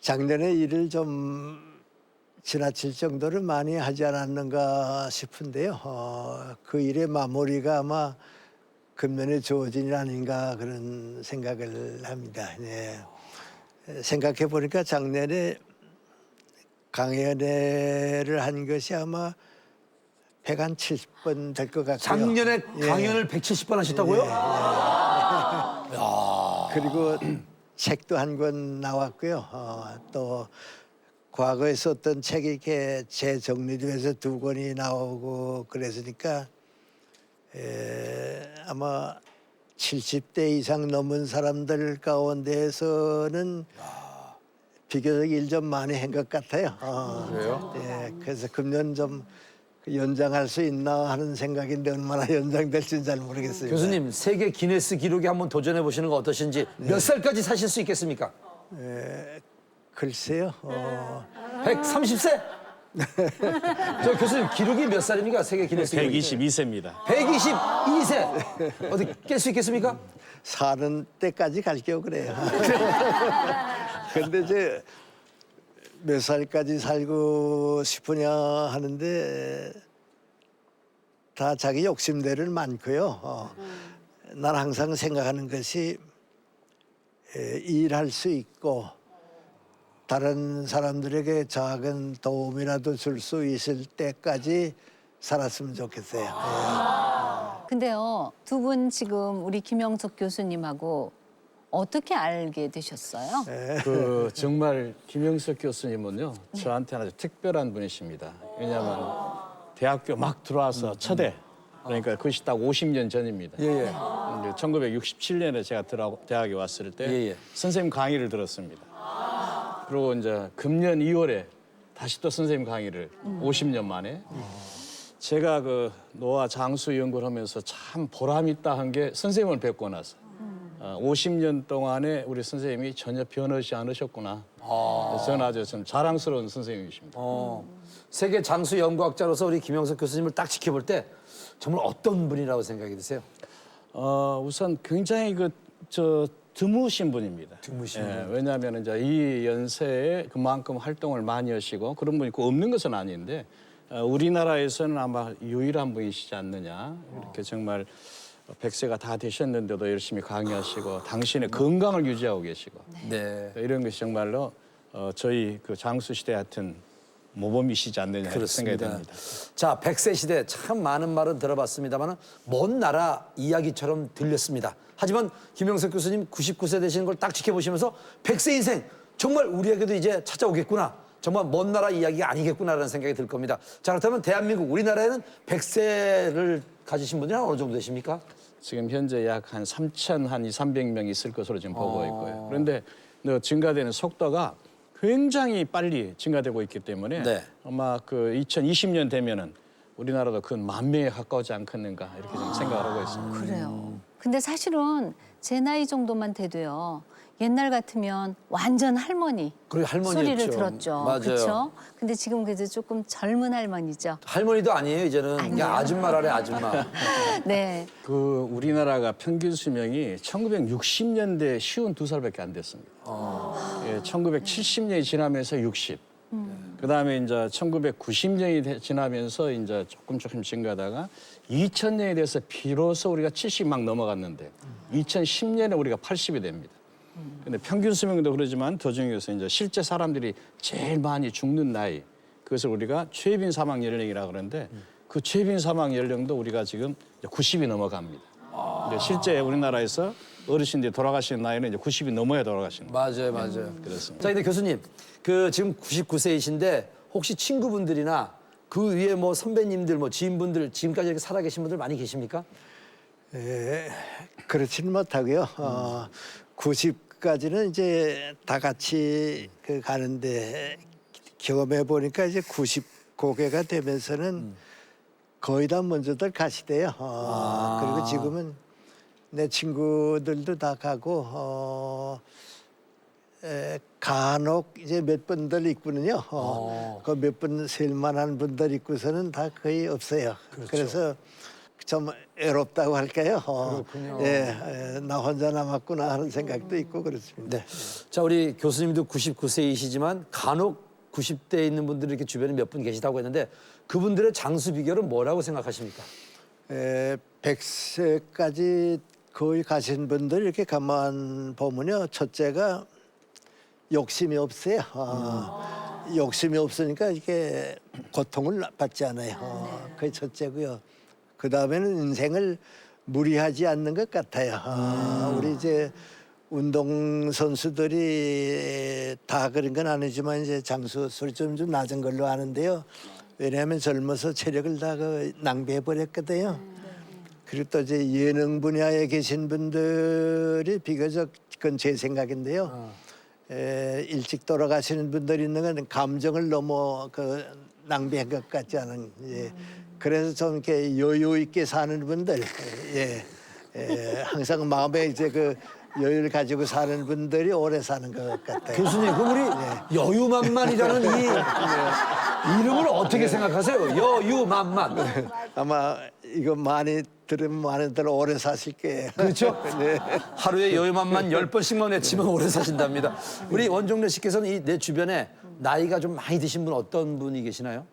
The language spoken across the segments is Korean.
작년에 일을 좀 지나칠 정도로 많이 하지 않았는가 싶은데요. 그 일의 마무리가 아마 금년에 주어진 일 아닌가 그런 생각을 합니다. 네. 생각해 보니까 작년에 강연회를 한 것이 아마 170번 될 것 같고요. 작년에 예. 강연을 170번 하셨다고요? 그리고 책도 한 권 나왔고요. 또 과거에 썼던 책이 이렇게 재정리돼서 2권이 나오고 그랬으니까 아마 70대 이상 넘은 사람들 가운데에서는 비교적 일 좀 많이 한 것 같아요. 그래요? 예, 그래서 금년 좀 연장할 수 있나 하는 생각인데 얼마나 연장될지는 잘 모르겠습니다. 교수님, 세계 기네스 기록에 한번 도전해 보시는 거 어떠신지 몇 살까지 사실 수 있겠습니까? 글쎄요. 130세? 저 교수님 기록이 몇 살입니까? 세계 기네스 기록이. 122세입니다. 122세. 어디 깰 수 있겠습니까? 사는 때까지 갈게요 그래요. 근데 이제 몇 살까지 살고 싶으냐 하는데 다 자기 욕심대로 많고요. 난 항상 생각하는 것이 일할 수 있고 다른 사람들에게 작은 도움이라도 줄 수 있을 때까지 살았으면 좋겠어요. 근데요, 두 분 지금 우리 김영석 교수님하고 어떻게 알게 되셨어요? 그 정말 김영석 교수님은요 저한테는 아주 특별한 분이십니다. 왜냐하면 대학교 막 들어와서 첫해 그러니까 그것이 딱 50년 전입니다. 예예. 1967년에 제가 대학에 왔을 때 예. 선생님 강의를 들었습니다. 그리고 이제 금년 2월에 다시 또 선생님 강의를 50년 만에 제가 그 노화 장수 연구를 하면서 참 보람 있다 한 게 선생님을 뵙고 나서 50년 동안에 우리 선생님이 전혀 변하지 않으셨구나. 저는 아주 좀 자랑스러운 선생님이십니다. 세계 장수 연구학자로서 우리 김영석 교수님을 딱 지켜볼 때 정말 어떤 분이라고 생각이 드세요? 우선 굉장히 드무신 분입니다. 드무신 분. 왜냐하면 이제 이 연세에 그만큼 활동을 많이 하시고 그런 분이 없는 것은 아닌데 우리나라에서는 아마 유일한 분이시지 않느냐. 이렇게 정말 100세가 다 되셨는데도 열심히 강의하시고 당신의 건강을 유지하고 계시고 네. 이런 것이 정말로 저희 그 장수 시대 같은 모범이시지 않느냐 이렇게 생각이 듭니다. 자, 100세 시대 참 많은 말은 들어봤습니다만 먼 나라 이야기처럼 들렸습니다. 하지만 김영석 교수님 99세 되시는 걸 딱 지켜보시면서 100세 인생 정말 우리에게도 이제 찾아오겠구나. 정말 먼 나라 이야기가 아니겠구나라는 생각이 들 겁니다. 자, 그렇다면 대한민국 우리나라에는 100세를 가지신 분이 어느 정도 되십니까? 지금 현재 약 한 300명 있을 것으로 지금 보고 있고요. 그런데 증가되는 속도가 굉장히 빨리 증가되고 있기 때문에 네. 아마 그 2020년 되면은 우리나라도 그 10,000명에 가까우지 않겠는가 이렇게 좀 생각을 하고 있습니다. 그래요. 근데 사실은 제 나이 정도만 돼도요. 옛날 같으면 완전 할머니 그리고 할머니였죠. 소리를 들었죠. 맞아요. 그렇죠? 근데 지금 그래도 조금 젊은 할머니죠. 할머니도 아니에요, 이제는. 아니에요? 그냥 아줌마라래, 아줌마. 네. 그 우리나라가 평균 수명이 1960년대 52살밖에 안 됐습니다. 1970년이 지나면서 60. 그다음에 이제 1990년이 지나면서 이제 조금 증가하다가 2000년에 돼서 비로소 우리가 70 막 넘어갔는데 2010년에 우리가 80이 됩니다. 근데 평균 수명도 그러지만 더 중요해서 이제 실제 사람들이 제일 많이 죽는 나이 그것을 우리가 최빈 사망 연령이라 그러는데 그 최빈 사망 연령도 우리가 지금 90이 넘어갑니다. 이제 실제 우리나라에서 어르신들이 돌아가시는 나이는 이제 90이 넘어야 돌아가시는 거예요. 맞아요. 그렇습니다. 자, 근데 교수님, 그 지금 99세이신데 혹시 친구분들이나 그 위에 뭐 선배님들, 뭐 지인분들 지금까지 이렇게 살아계신 분들 많이 계십니까? 그렇지는 못하고요. 90까지는 이제 다 같이 가는데 경험해 보니까 이제 90 고개가 되면서는 거의 다 먼저들 가시대요. 그리고 지금은 내 친구들도 다 가고 간혹 이제 몇 분들 있거든요. 그 몇 분 셀만한 분들 있고서는 다 거의 없어요. 그래서 좀 외롭다고 할까요? 그렇군요. 예, 나 혼자 남았구나 하는 생각도 있고 그렇습니다. 네. 자, 우리 교수님도 99세이시지만 간혹 90대에 있는 분들이 이렇게 주변에 몇 분 계시다고 했는데 그분들의 장수 비결은 뭐라고 생각하십니까? 100세까지 거의 가신 분들 이렇게 가만 보면요. 첫째가 욕심이 없어요. 욕심이 없으니까 이게 고통을 받지 않아요. 그게 첫째고요. 그 다음에는 인생을 무리하지 않는 것 같아요. 우리 이제 운동 선수들이 다 그런 건 아니지만 이제 장수술이 좀 낮은 걸로 아는데요. 왜냐하면 젊어서 체력을 다 낭비해 버렸거든요. 그리고 또 이제 예능 분야에 계신 분들이 비교적 그건 제 생각인데요. 일찍 돌아가시는 분들이 있는 건 감정을 너무 낭비한 것 같지 않은. 예. 그래서 좀 이렇게 여유 있게 사는 분들, 항상 마음에 이제 여유를 가지고 사는 분들이 오래 사는 것 같아요. 교수님, 그럼 우리 여유만만이라는 이 이름을 어떻게 생각하세요? 여유만만. 아마 이거 많이 들으면 많이들 오래 사실 거예요. 그렇죠? 네. 하루에 여유만만 10번씩만 외치면 오래 사신답니다. 우리 원종래 씨께서는 이 내 주변에 나이가 좀 많이 드신 분 어떤 분이 계시나요?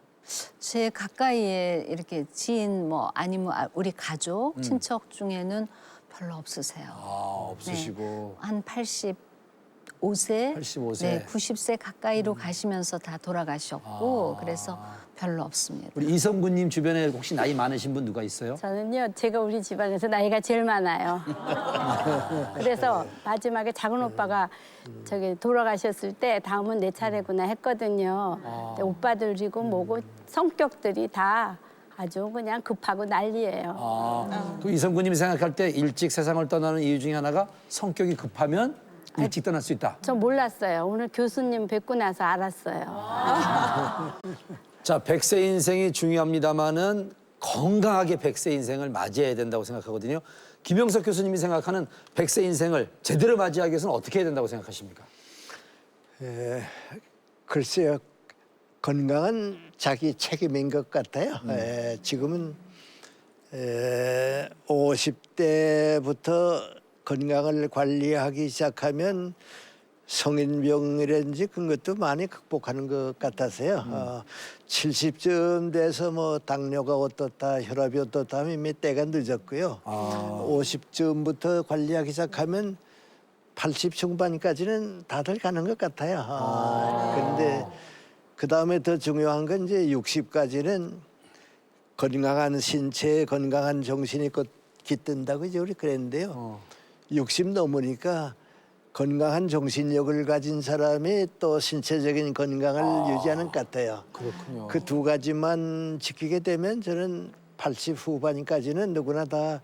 제 가까이에 이렇게 지인 뭐 아니면 우리 가족, 친척 중에는 별로 없으세요. 없으시고. 한 85세, 85세. 네, 90세 가까이로 가시면서 다 돌아가셨고 그래서 별로 없습니다. 우리 이성구님 주변에 혹시 나이 많으신 분 누가 있어요? 저는요, 제가 우리 집안에서 나이가 제일 많아요. 그래서 마지막에 작은 오빠가 저기 돌아가셨을 때 다음은 내 차례구나 했거든요. 근데 오빠들이고 뭐고 성격들이 다 아주 그냥 급하고 난리예요. 그 이성구님이 생각할 때 일찍 세상을 떠나는 이유 중에 하나가 성격이 급하면 일찍 떠날 수 있다. 저 몰랐어요. 오늘 교수님 뵙고 나서 알았어요. 자, 100세 인생이 중요합니다마는 건강하게 100세 인생을 맞이해야 된다고 생각하거든요. 김영석 교수님이 생각하는 100세 인생을 제대로 맞이하기 위해서는 어떻게 해야 된다고 생각하십니까? 글쎄요. 건강은 자기 책임인 것 같아요. 지금은 50대부터 건강을 관리하기 시작하면 성인병이라든지 그런 것도 많이 극복하는 것 같아서요. 70쯤 돼서 뭐 당뇨가 어떻다, 혈압이 어떻다 하면 이미 때가 늦었고요. 50쯤부터 관리하기 시작하면 80 중반까지는 다들 가는 것 같아요. 그런데 그 다음에 더 중요한 건 이제 60까지는 건강한 신체, 건강한 정신이 곧 깃든다고 이제 우리 그랬는데요. 60 넘으니까 건강한 정신력을 가진 사람이 또 신체적인 건강을 유지하는 것 같아요. 그렇군요. 그 두 가지만 지키게 되면 저는 80 후반까지는 누구나 다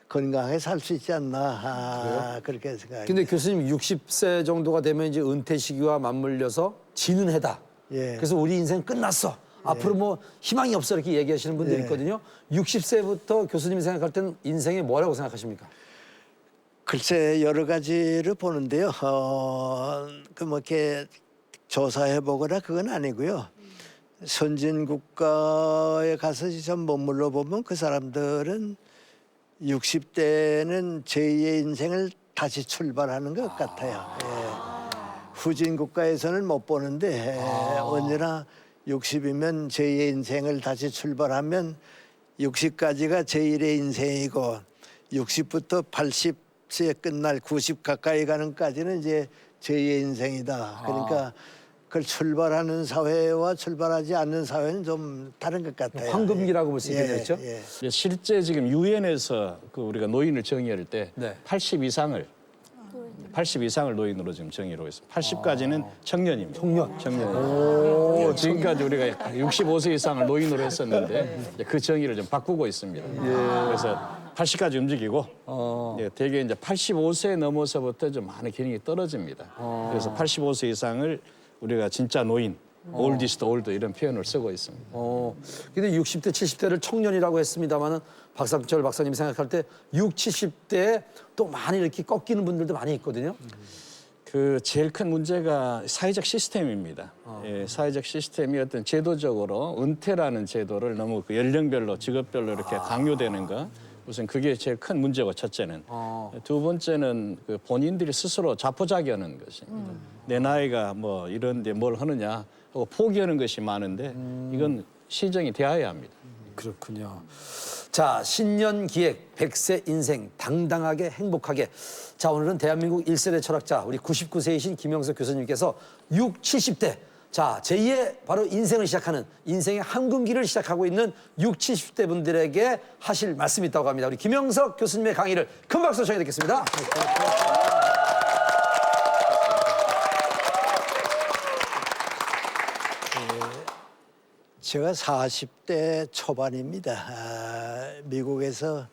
건강하게 살 수 있지 않나 그렇게 생각합니다. 근데 교수님 60세 정도가 되면 이제 은퇴 시기와 맞물려서 지는 해다. 예. 그래서 우리 인생 끝났어. 앞으로 뭐 희망이 없어 이렇게 얘기하시는 분들이 예. 있거든요. 60세부터 교수님이 생각할 때는 인생이 뭐라고 생각하십니까? 글쎄 여러 가지를 보는데요. 그 뭐 이렇게 조사해 보거나 그건 아니고요. 선진 국가에 가서 좀 머물러 보면 그 사람들은 60대는 제2의 인생을 다시 출발하는 것 같아요. 후진 국가에서는 못 보는데 언제나 60이면 제2의 인생을 다시 출발하면 60까지가 제1의 인생이고 60부터 80세 끝날 90 가까이 가는까지는 이제 제2의 인생이다. 그러니까 그걸 출발하는 사회와 출발하지 않는 사회는 좀 다른 것 같아요. 황금기라고 볼 수 있겠죠. 이제 실제 지금 유엔에서 그 우리가 노인을 정의할 때 네. 80 이상을 노인으로 지금 정의를 했습니다. 80까지는 청년입니다. 청년. 지금까지 우리가 65세 이상을 노인으로 했었는데 이제 그 정의를 좀 바꾸고 있습니다. 그래서 80까지 움직이고 대개 이제 85세 넘어서부터 좀 많은 기능이 떨어집니다. 그래서 85세 이상을 우리가 진짜 노인, 올디스트 올드 이런 표현을 쓰고 있습니다. 근데 60대, 70대를 청년이라고 했습니다만은 박상철 박사님이 생각할 때 60, 70대에 또 많이 이렇게 꺾이는 분들도 많이 있거든요. 그 제일 큰 문제가 사회적 시스템입니다. 예, 사회적 시스템이 어떤 제도적으로 은퇴라는 제도를 너무 그 연령별로 직업별로 이렇게 강요되는 거. 우선 그게 제일 큰 문제고 첫째는. 두 번째는 그 본인들이 스스로 자포자기하는 것입니다. 내 나이가 뭐 이런데 뭘 하느냐 하고 포기하는 것이 많은데 이건 시정이 되어야 합니다. 그렇군요. 자, 신년 기획 100세 인생 당당하게 행복하게. 자, 오늘은 대한민국 1세대 철학자 우리 99세이신 김영석 교수님께서 60, 70대 자, 제2의 바로 인생을 시작하는 인생의 항금기를 시작하고 있는 60, 70대 분들에게 하실 말씀이 있다고 합니다. 우리 김영석 교수님의 강의를 큰 박수로 청해 듣겠습니다. 제가 40대 초반입니다. 미국에서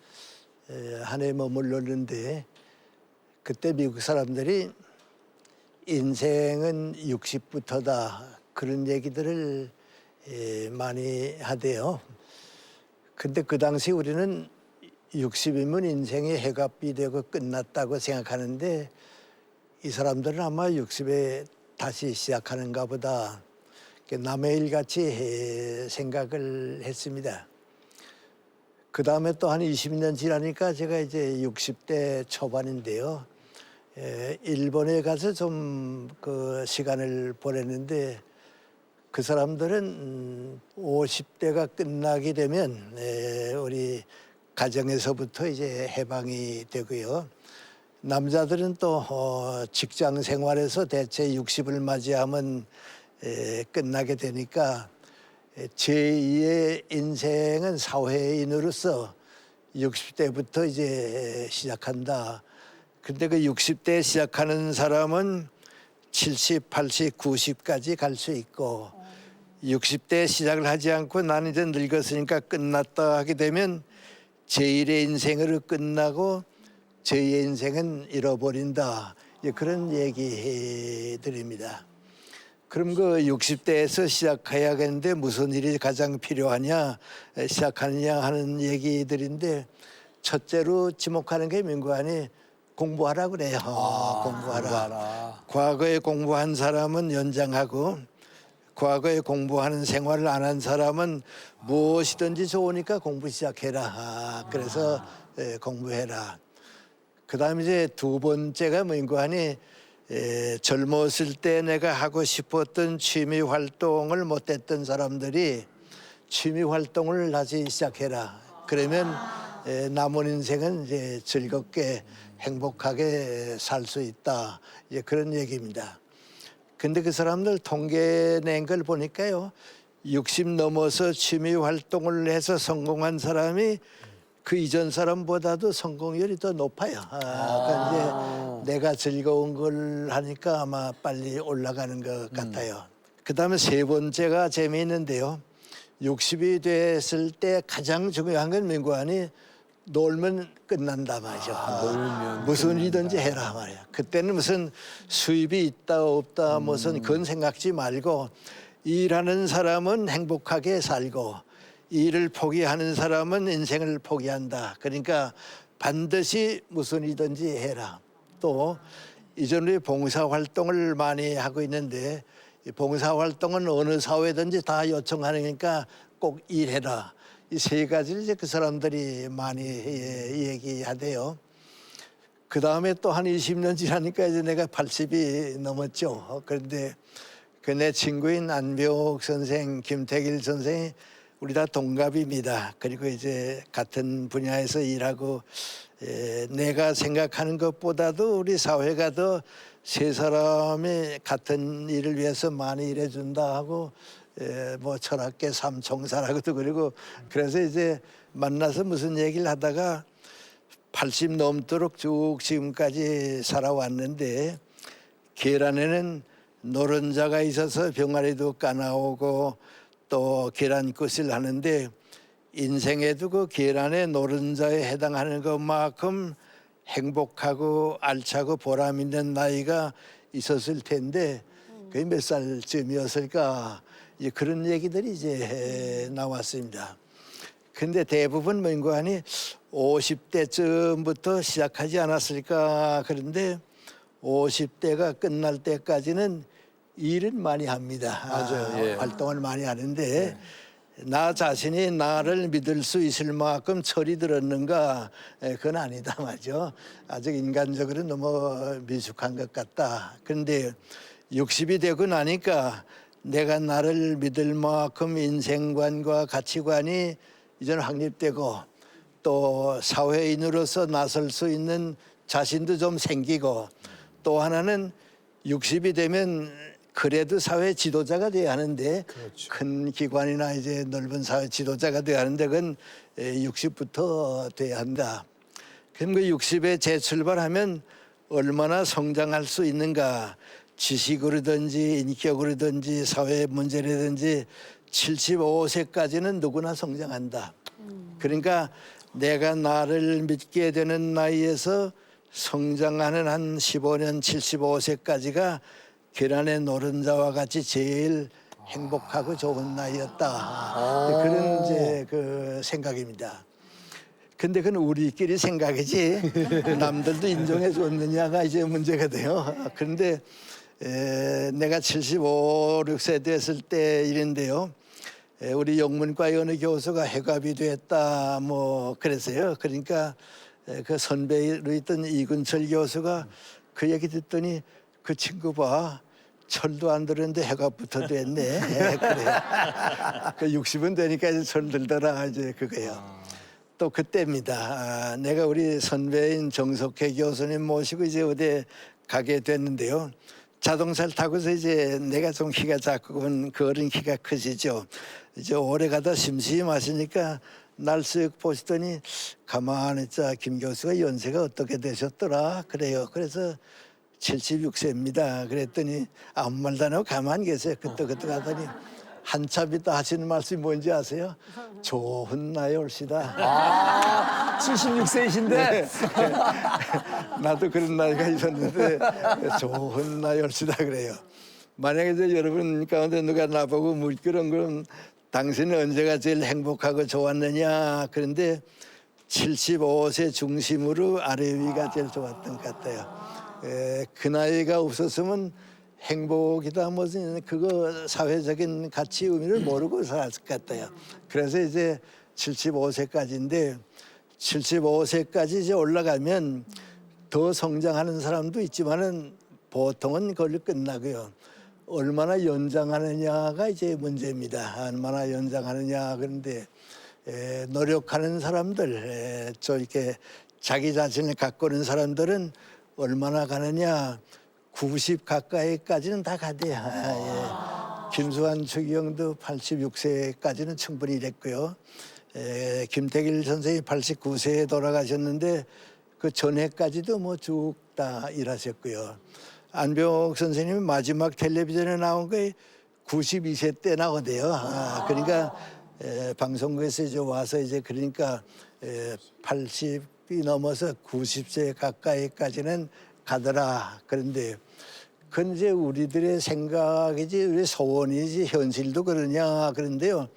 한 해 머물렀는데 그때 미국 사람들이 인생은 60부터다 그런 얘기들을 많이 하대요. 근데 그 당시 우리는 60이면 인생이 해갑이 되고 끝났다고 생각하는데 이 사람들은 아마 60에 다시 시작하는가 보다. 남의 일같이 생각을 했습니다. 그 다음에 또 한 20년 지나니까 제가 이제 60대 초반인데요. 일본에 가서 좀 그 시간을 보냈는데 그 사람들은 50대가 끝나게 되면 우리 가정에서부터 이제 해방이 되고요. 남자들은 또 직장 생활에서 대체 60을 맞이하면 끝나게 되니까 제2의 인생은 사회인으로서 60대부터 이제 시작한다. 근데 그 60대 시작하는 사람은 70, 80, 90까지 갈 수 있고 60대 시작을 하지 않고 나는 이제 늙었으니까 끝났다 하게 되면 제1의 인생으로 끝나고 제2의 인생은 잃어버린다. 그런 얘기들입니다. 그럼 그 60대에서 시작해야겠는데 무슨 일이 가장 필요하냐 시작하느냐 하는 얘기들인데 첫째로 지목하는 게 민관이 공부하라 그래요. 공부하라. 과거에 공부한 사람은 연장하고 과거에 공부하는 생활을 안 한 사람은 무엇이든지 좋으니까 공부 시작해라. 그래서 공부해라. 그다음에 이제 두 번째가 민관이 젊었을 때 내가 하고 싶었던 취미 활동을 못했던 사람들이 취미 활동을 다시 시작해라. 그러면 남은 인생은 이제 즐겁게 행복하게 살 수 있다. 이제 그런 얘기입니다. 근데 그 사람들 통계 낸 걸 보니까요. 60 넘어서 취미 활동을 해서 성공한 사람이 그 이전 사람보다도 성공률이 더 높아요. 그러니까 이제 내가 즐거운 걸 하니까 아마 빨리 올라가는 것 같아요. 그다음에 세 번째가 재미있는데요. 60이 됐을 때 가장 중요한 건 민관이 놀면 끝난다 말이죠. 놀면 무슨 일이든지 해라 말이야. 그때는 무슨 수입이 있다 없다 무슨 그건 생각지 말고 일하는 사람은 행복하게 살고 일을 포기하는 사람은 인생을 포기한다. 그러니까 반드시 무슨 일이든지 해라. 또 이전에 봉사활동을 많이 하고 있는데 이 봉사활동은 어느 사회든지 다 요청하니까 꼭 일해라. 이 세 가지를 이제 그 사람들이 많이 얘기하대요. 그 다음에 또 한 20년 지나니까 이제 내가 80이 넘었죠. 그런데 그 내 친구인 안병옥 선생, 김태길 선생이 우리 다 동갑입니다. 그리고 이제 같은 분야에서 일하고 내가 생각하는 것보다도 우리 사회가 더 세 사람이 같은 일을 위해서 많이 일해준다 하고 뭐 철학계 삼총사라고도 그리고 그래서 이제 만나서 무슨 얘기를 하다가 80 넘도록 쭉 지금까지 살아왔는데 계란에는 노른자가 있어서 병아리도 까나오고 또 계란굿을 하는데 인생에도 그 계란의 노른자에 해당하는 것만큼 행복하고 알차고 보람 있는 나이가 있었을 텐데 그게 몇 살쯤이었을까 이제 그런 얘기들이 이제 나왔습니다. 근데 대부분 민관이 50대쯤부터 시작하지 않았을까 그런데 50대가 끝날 때까지는 일은 많이 합니다. 맞아요. 예. 활동을 많이 하는데 나 자신이 나를 믿을 수 있을 만큼 철이 들었는가? 그건 아니다 말이죠. 아직 인간적으로 너무 미숙한 것 같다. 그런데 60이 되고 나니까 내가 나를 믿을 만큼 인생관과 가치관이 이제는 확립되고 또 사회인으로서 나설 수 있는 자신도 좀 생기고 또 하나는 60이 되면 그래도 사회 지도자가 돼야 하는데 큰 기관이나 이제 넓은 사회 지도자가 돼야 하는데 그건 60부터 돼야 한다. 그럼 그 60에 재출발하면 얼마나 성장할 수 있는가? 지식으로든지 인격으로든지 사회 문제라든지 75세까지는 누구나 성장한다. 그러니까 내가 나를 믿게 되는 나이에서 성장하는 한 15년 75세까지가 계란의 노른자와 같이 제일 행복하고 좋은 나이였다. 그런 이제 그 생각입니다. 근데 그건 우리끼리 생각이지 남들도 인정해 줬느냐가 이제 문제가 돼요. 그런데 내가 75, 6세 됐을 때 일인데요. 우리 영문과의 어느 교수가 해갑이 됐다 뭐 그랬어요. 그러니까 그 선배로 있던 이근철 교수가 그 얘기 듣더니 그 친구 봐. 철도 안 들었는데 해갑부터 됐네. 그래요. 그 60은 되니까 이제 철 들더라 이제 그거예요. 또 그때입니다. 내가 우리 선배인 정석회 교수님 모시고 이제 어디 가게 됐는데요. 자동차를 타고서 이제 내가 좀 키가 작고 그 어른 키가 크시죠. 이제 오래 가다 심심하시니까 날 쓱 보시더니 가만히 있자 김 교수가 연세가 어떻게 되셨더라 그래요. 그래서 76세입니다. 그랬더니 아무 말도 안 하고 가만히 계세요. 그때 가더니 한참 있다 하시는 말씀이 뭔지 아세요? 좋은 나이 올시다. 76세이신데 나도 그런 나이가 있었는데 좋은 나이 올시다 그래요. 만약에 이제 여러분 가운데 누가 나보고 물끄런 그럼 당신은 언제가 제일 행복하고 좋았느냐. 그런데 75세 중심으로 아래 위가 제일 좋았던 것 같아요. 그 나이가 없었으면 행복이다 무슨 그거 사회적인 가치 의미를 모르고 살았을 것 같아요. 그래서 이제 75세까지인데 75세까지 이제 올라가면 더 성장하는 사람도 있지만은 보통은 그걸로 끝나고요. 얼마나 연장하느냐가 이제 문제입니다. 얼마나 연장하느냐. 그런데 노력하는 사람들, 저 이렇게 자기 자신을 가꾸는 사람들은 얼마나 가느냐. 90 가까이까지는 다 가대요. 김수환, 추기경도 86세까지는 충분히 일했고요. 김태길 선생이 89세에 돌아가셨는데 그 전해까지도 뭐 쭉 다 일하셨고요. 안병옥 선생님이 마지막 텔레비전에 나온 게 92세 때 나오대요. 그러니까 방송국에서 이제 와서 이제 그러니까 80이 넘어서 90세 가까이까지는 가더라. 그런데 그건 이제 우리들의 생각이지 우리 소원이지 현실도 그러냐 그런데요.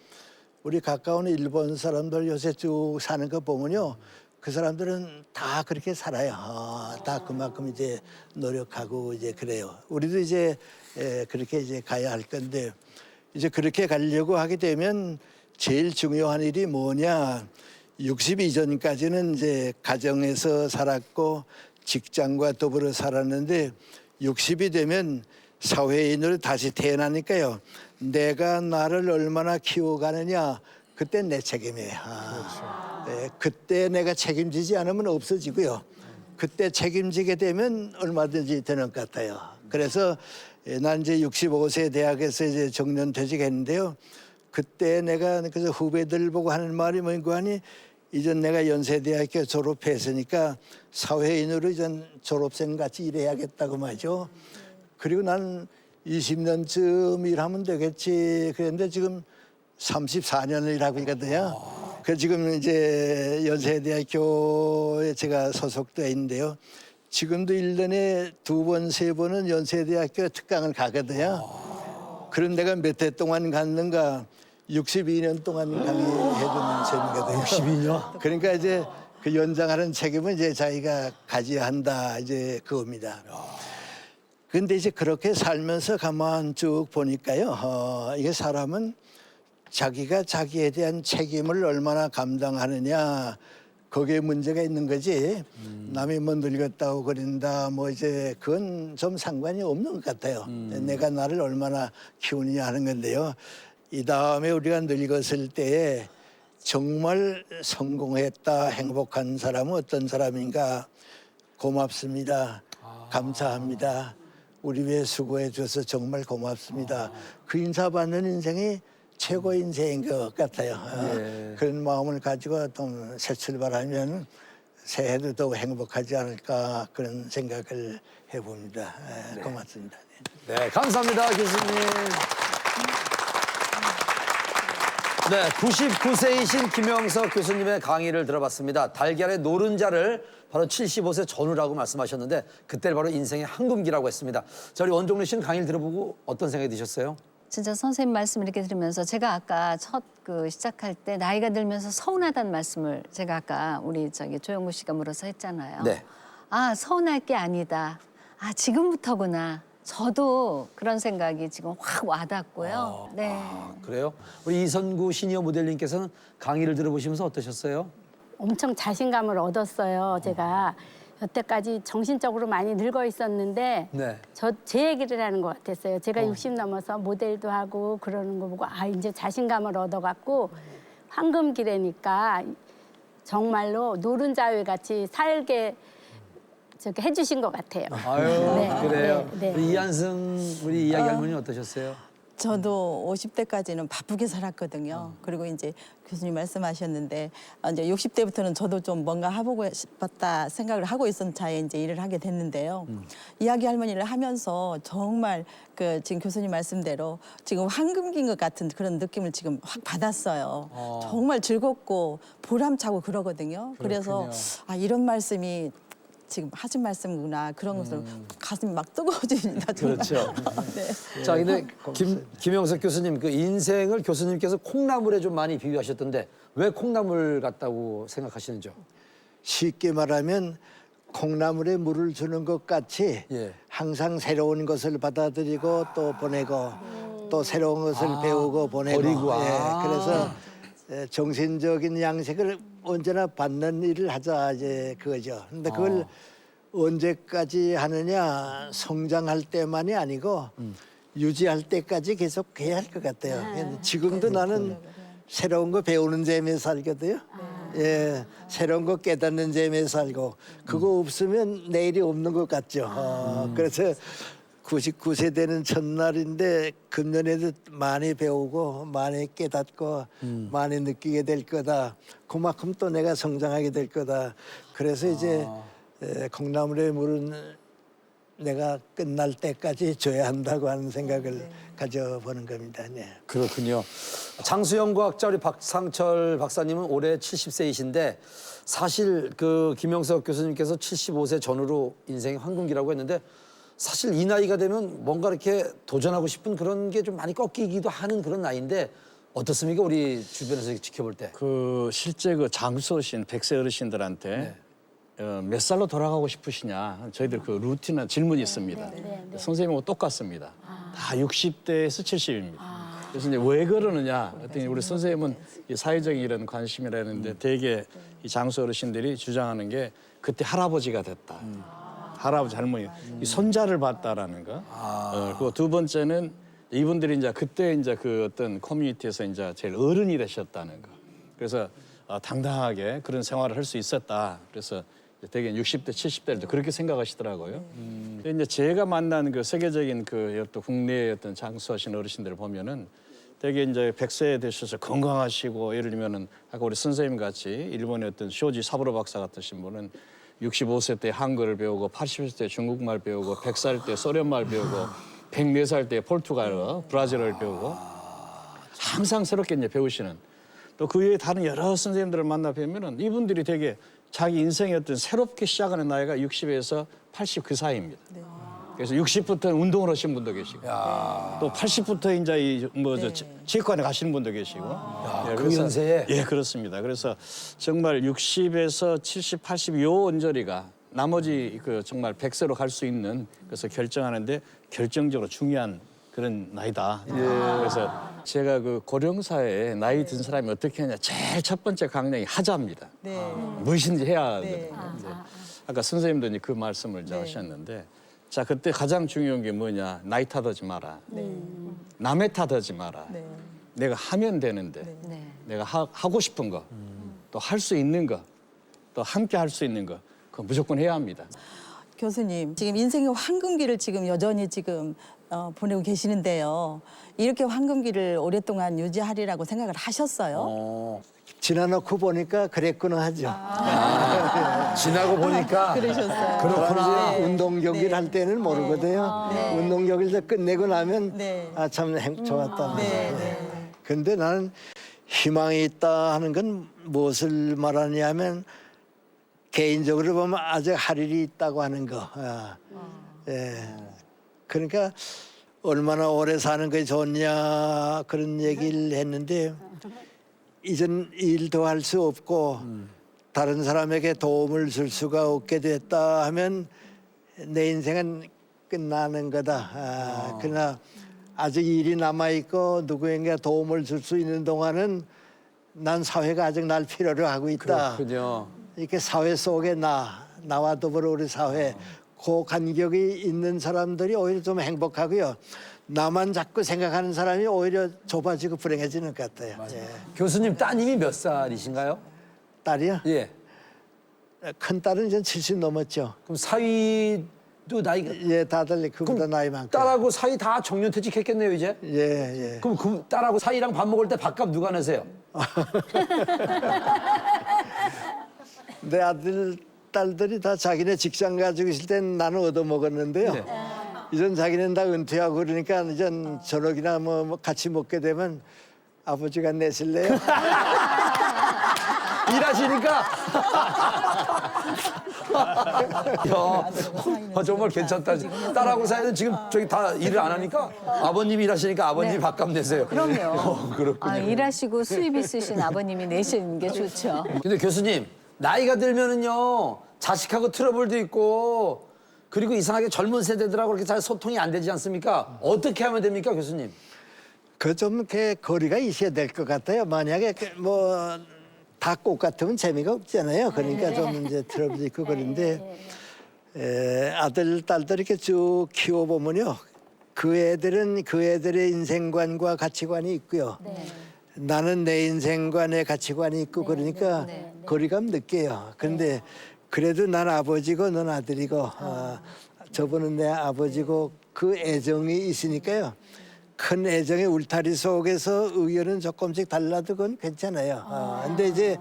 우리 가까운 일본 사람들 요새 쭉 사는 거 보면요. 그 사람들은 다 그렇게 살아요. 다 그만큼 이제 노력하고 이제 그래요. 우리도 이제 그렇게 이제 가야 할 건데 이제 그렇게 가려고 하게 되면 제일 중요한 일이 뭐냐. 60 이전까지는 이제 가정에서 살았고 직장과 더불어 살았는데 60이 되면 사회인으로 다시 태어나니까요. 내가 나를 얼마나 키워가느냐. 그때 내 책임이에요. 그때 내가 책임지지 않으면 없어지고요. 그때 책임지게 되면 얼마든지 되는 것 같아요. 그래서 난 이제 65세 대학에서 이제 정년퇴직했는데요. 그때 내가 그래서 후배들 보고 하는 말이 뭔가 하니 이전 내가 연세대학교 졸업했으니까 사회인으로 이전 졸업생 같이 일해야겠다고 말이죠. 그리고 난 20년쯤 일하면 되겠지. 그런데 지금 34년을 일하고 있거든요. 그 지금 이제 연세대학교에 제가 소속돼 있는데요. 지금도 1년에 2번, 3번은 연세대학교 특강을 가거든요. 그럼 내가 몇 해 동안 갔는가? 62년 동안 강의해주는 셈이거든요. 62년? 그러니까 이제 그 연장하는 책임은 이제 자기가 가져야 한다. 이제 그겁니다. 근데 이제 그렇게 살면서 가만 쭉 보니까요. 이게 사람은 자기가 자기에 대한 책임을 얼마나 감당하느냐 거기에 문제가 있는 거지. 남이 뭐 늙었다고 그린다 뭐 이제 그건 좀 상관이 없는 것 같아요. 내가 나를 얼마나 키우느냐 하는 건데요. 이 다음에 우리가 늙었을 때에 정말 성공했다 행복한 사람은 어떤 사람인가. 고맙습니다. 감사합니다. 우리 위해 수고해 줘서 정말 고맙습니다. 그 인사 받는 인생이 최고 인생인 것 같아요. 그런 마음을 가지고 좀 새 출발하면 새해도 더욱 행복하지 않을까 그런 생각을 해봅니다. 고맙습니다. 네, 감사합니다, 교수님. 네, 99세이신 김영석 교수님의 강의를 들어봤습니다. 달걀의 노른자를 바로 75세 전후라고 말씀하셨는데 그때를 바로 인생의 황금기라고 했습니다. 자, 우리 원종래 씨는 강의를 들어보고 어떤 생각이 드셨어요? 진짜 선생님 말씀 이렇게 들으면서 제가 아까 첫 시작할 때 나이가 들면서 서운하다는 말씀을 제가 아까 우리 조영구 씨가 물어서 했잖아요. 네. 아, 서운할 게 아니다. 아, 지금부터구나. 저도 그런 생각이 지금 확 와닿고요. 네. 그래요? 우리 이선구 시니어 모델님께서는 강의를 들어보시면서 어떠셨어요? 엄청 자신감을 얻었어요. 제가 여태까지 정신적으로 많이 늙어 있었는데 네. 제 얘기를 하는 것 같았어요. 제가 60 넘어서 모델도 하고 그러는 거 보고 이제 자신감을 얻어갖고 황금기래니까 정말로 노른자회 같이 살게 저렇게 해주신 것 같아요. 아유, 네, 그래요. 네, 네. 우리 이한승 우리 이야기 할머니 어떠셨어요? 저도 50대까지는 바쁘게 살았거든요. 그리고 이제 교수님 말씀하셨는데 이제 60대부터는 저도 좀 뭔가 해보고 싶었다 생각을 하고 있었던 차에 이제 일을 하게 됐는데요. 이야기 할머니를 하면서 정말 그 지금 교수님 말씀대로 지금 황금기인 것 같은 그런 느낌을 지금 확 받았어요. 정말 즐겁고 보람차고 그러거든요. 그래서 이런 말씀이 지금 하신 말씀이구나 그런 것을 가슴이 막 뜨거워집니다. 정말. 그렇죠. 네. 자, 근데 김영석 교수님 그 인생을 교수님께서 콩나물에 좀 많이 비유하셨던데 왜 콩나물 같다고 생각하시는지요? 쉽게 말하면 콩나물에 물을 주는 것 같이 예. 항상 새로운 것을 받아들이고 또 보내고 또 새로운 것을 배우고 보내고 버리고, 그래서 정신적인 양식을 언제나 받는 일을 하자 이제 그거죠. 근데 그걸 언제까지 하느냐 성장할 때만이 아니고 유지할 때까지 계속 해야 할 것 같아요. 지금도 나는 새로운 거 배우는 재미에 살거든요. 예, 새로운 거 깨닫는 재미에 살고 그거 없으면 내일이 없는 것 같죠. 그래서 99세 되는 첫날인데 금년에도 많이 배우고 많이 깨닫고 많이 느끼게 될 거다. 그만큼 또 내가 성장하게 될 거다. 그래서 이제 콩나물의 물은 내가 끝날 때까지 줘야 한다고 하는 생각을 가져보는 겁니다. 네. 그렇군요. 장수영 과학자 우리 박상철 박사님은 올해 70세이신데 사실 그 김영석 교수님께서 75세 전후로 인생의 황금기라고 했는데 사실 이 나이가 되면 뭔가 이렇게 도전하고 싶은 그런 게 좀 많이 꺾이기도 하는 그런 나이인데 어떻습니까? 우리 주변에서 지켜볼 때. 그 실제 그 장수신 100세 어르신들한테 몇 살로 돌아가고 싶으시냐 저희들 그 루틴한 질문이 있습니다. 선생님하고 똑같습니다. 다 60대에서 70입니다. 그래서 이제 왜 그러느냐 했더니 우리 선생님은 이 사회적인 이런 관심이라는데 대개 이 장수 어르신들이 주장하는 게 그때 할아버지가 됐다. 할아버지 할머니 이 손자를 봤다라는 거. 그리고 두 번째는 이분들이 이제 그때 이제 그 어떤 커뮤니티에서 이제 제일 어른이 되셨다는 거. 그래서 당당하게 그런 생활을 할 수 있었다. 그래서 대개 60대, 70대를 그렇게 생각하시더라고요. 근데 이제 제가 만난 그 세계적인 그 또 국내의 어떤 장수하신 어르신들을 보면은 대개 이제 100세 되셔서 건강하시고 예를 들면은 아까 우리 선생님 같이 일본의 어떤 쇼지 사부로 박사 같으신 분은 65세 때 한글을 배우고 80세 때 중국말 배우고 100살 때 소련말 배우고 104살 때 포르투갈어, 브라질어를 배우고 항상 새롭게 이제 배우시는 또 그 외에 다른 여러 선생님들을 만나 뵈면은 이분들이 되게 자기 인생의 어떤 새롭게 시작하는 나이가 60에서 80 그 사이입니다. 그래서 60부터는 운동을 하시는 분도 계시고 또 80부터 이제 체육관에 가시는 분도 계시고 그 연세에? 예, 그렇습니다. 그래서 정말 60에서 70, 80 요 언저리가 나머지 그 정말 100세로 갈 수 있는 그래서 결정하는데 결정적으로 중요한 그런 나이다. 그래서 제가 그 고령사회에 나이 든 사람이 어떻게 하냐 제일 첫 번째 강령이 하자입니다. 네. 무엇인지 해야 네. 되거든요. 이제 아까 선생님도 이제 그 말씀을 이제 하셨는데 자 그때 가장 중요한 게 뭐냐 나이 탓하지 마라. 남의 탓하지 마라. 네. 내가 하면 되는데 네. 내가 하고 싶은 거 또 할 수 있는 거 또 함께 할 수 있는 거 그거 무조건 해야 합니다. 교수님, 지금 인생의 황금기를 지금 여전히 지금 보내고 계시는데요. 이렇게 황금기를 오랫동안 유지하리라고 생각을 하셨어요? 지나놓고 보니까 그랬구나 하죠. 지나고 보니까 그러셨어요. 그렇구나. 이제 운동 경기를 할 때는 모르거든요. 운동 경기를 끝내고 나면 네. 아 참 좋았다. 네. 근데 나는 희망이 있다 하는 건 무엇을 말하냐면 개인적으로 보면 아직 할 일이 있다고 하는 거. 예. 그러니까 얼마나 오래 사는 게 좋냐 그런 얘기를 했는데 이젠 일도 할 수 없고 다른 사람에게 도움을 줄 수가 없게 됐다 하면 내 인생은 끝나는 거다. 그러나 아직 일이 남아 있고 누구에게 도움을 줄 수 있는 동안은 난 사회가 아직 날 필요로 하고 있다. 그렇군요. 이렇게 사회 속에 나와 더불어 우리 사회 그 간격이 있는 사람들이 오히려 좀 행복하고요. 나만 자꾸 생각하는 사람이 오히려 좁아지고 불행해지는 것 같아요. 예. 교수님 따님이 몇 살이신가요? 딸이요? 예. 큰 딸은 이제 70 넘었죠. 그럼 사위도 나이가 예, 다들 그보다 나이 많고. 딸하고 사위 다 정년퇴직했겠네요 이제. 예. 그럼 그 딸하고 사위랑 밥 먹을 때 밥값 누가 내세요? 내 아들, 딸들이 다 자기네 직장 가지고 있을 땐 나는 얻어먹었는데요. 네. 이젠 자기는 다 은퇴하고 그러니까 이젠 저녁이나 뭐 같이 먹게 되면 아버지가 내실래요? 일하시니까. 야, 정말 괜찮다. 딸하고 사이는 지금 저기 다 일을 안 하니까 아버님이 일하시니까 아버님이 밥값 내세요. 그럼요. 그렇군요. 일하시고 수입 있으신 아버님이 내시는 게 좋죠. 근데 교수님 나이가 들면은요 자식하고 트러블도 있고 그리고 이상하게 젊은 세대들하고 그렇게 잘 소통이 안 되지 않습니까? 어떻게 하면 됩니까, 교수님? 그 좀 이렇게 거리가 있어야 될 것 같아요. 만약에 뭐 다 똑같으면 재미가 없잖아요. 그러니까 좀 이제 트러블도 있고 그런데 아들, 딸들 이렇게 쭉 키워보면요. 그 애들은 그 애들의 인생관과 가치관이 있고요. 나는 내 인생과 내 가치관이 있고 그러니까 거리감 느껴요. 그런데 그래도 난 아버지고 넌 아들이고 저분은 내 아버지고 그 애정이 있으니까요. 큰 애정의 울타리 속에서 의견은 조금씩 달라도 그건 괜찮아요. 근데 이제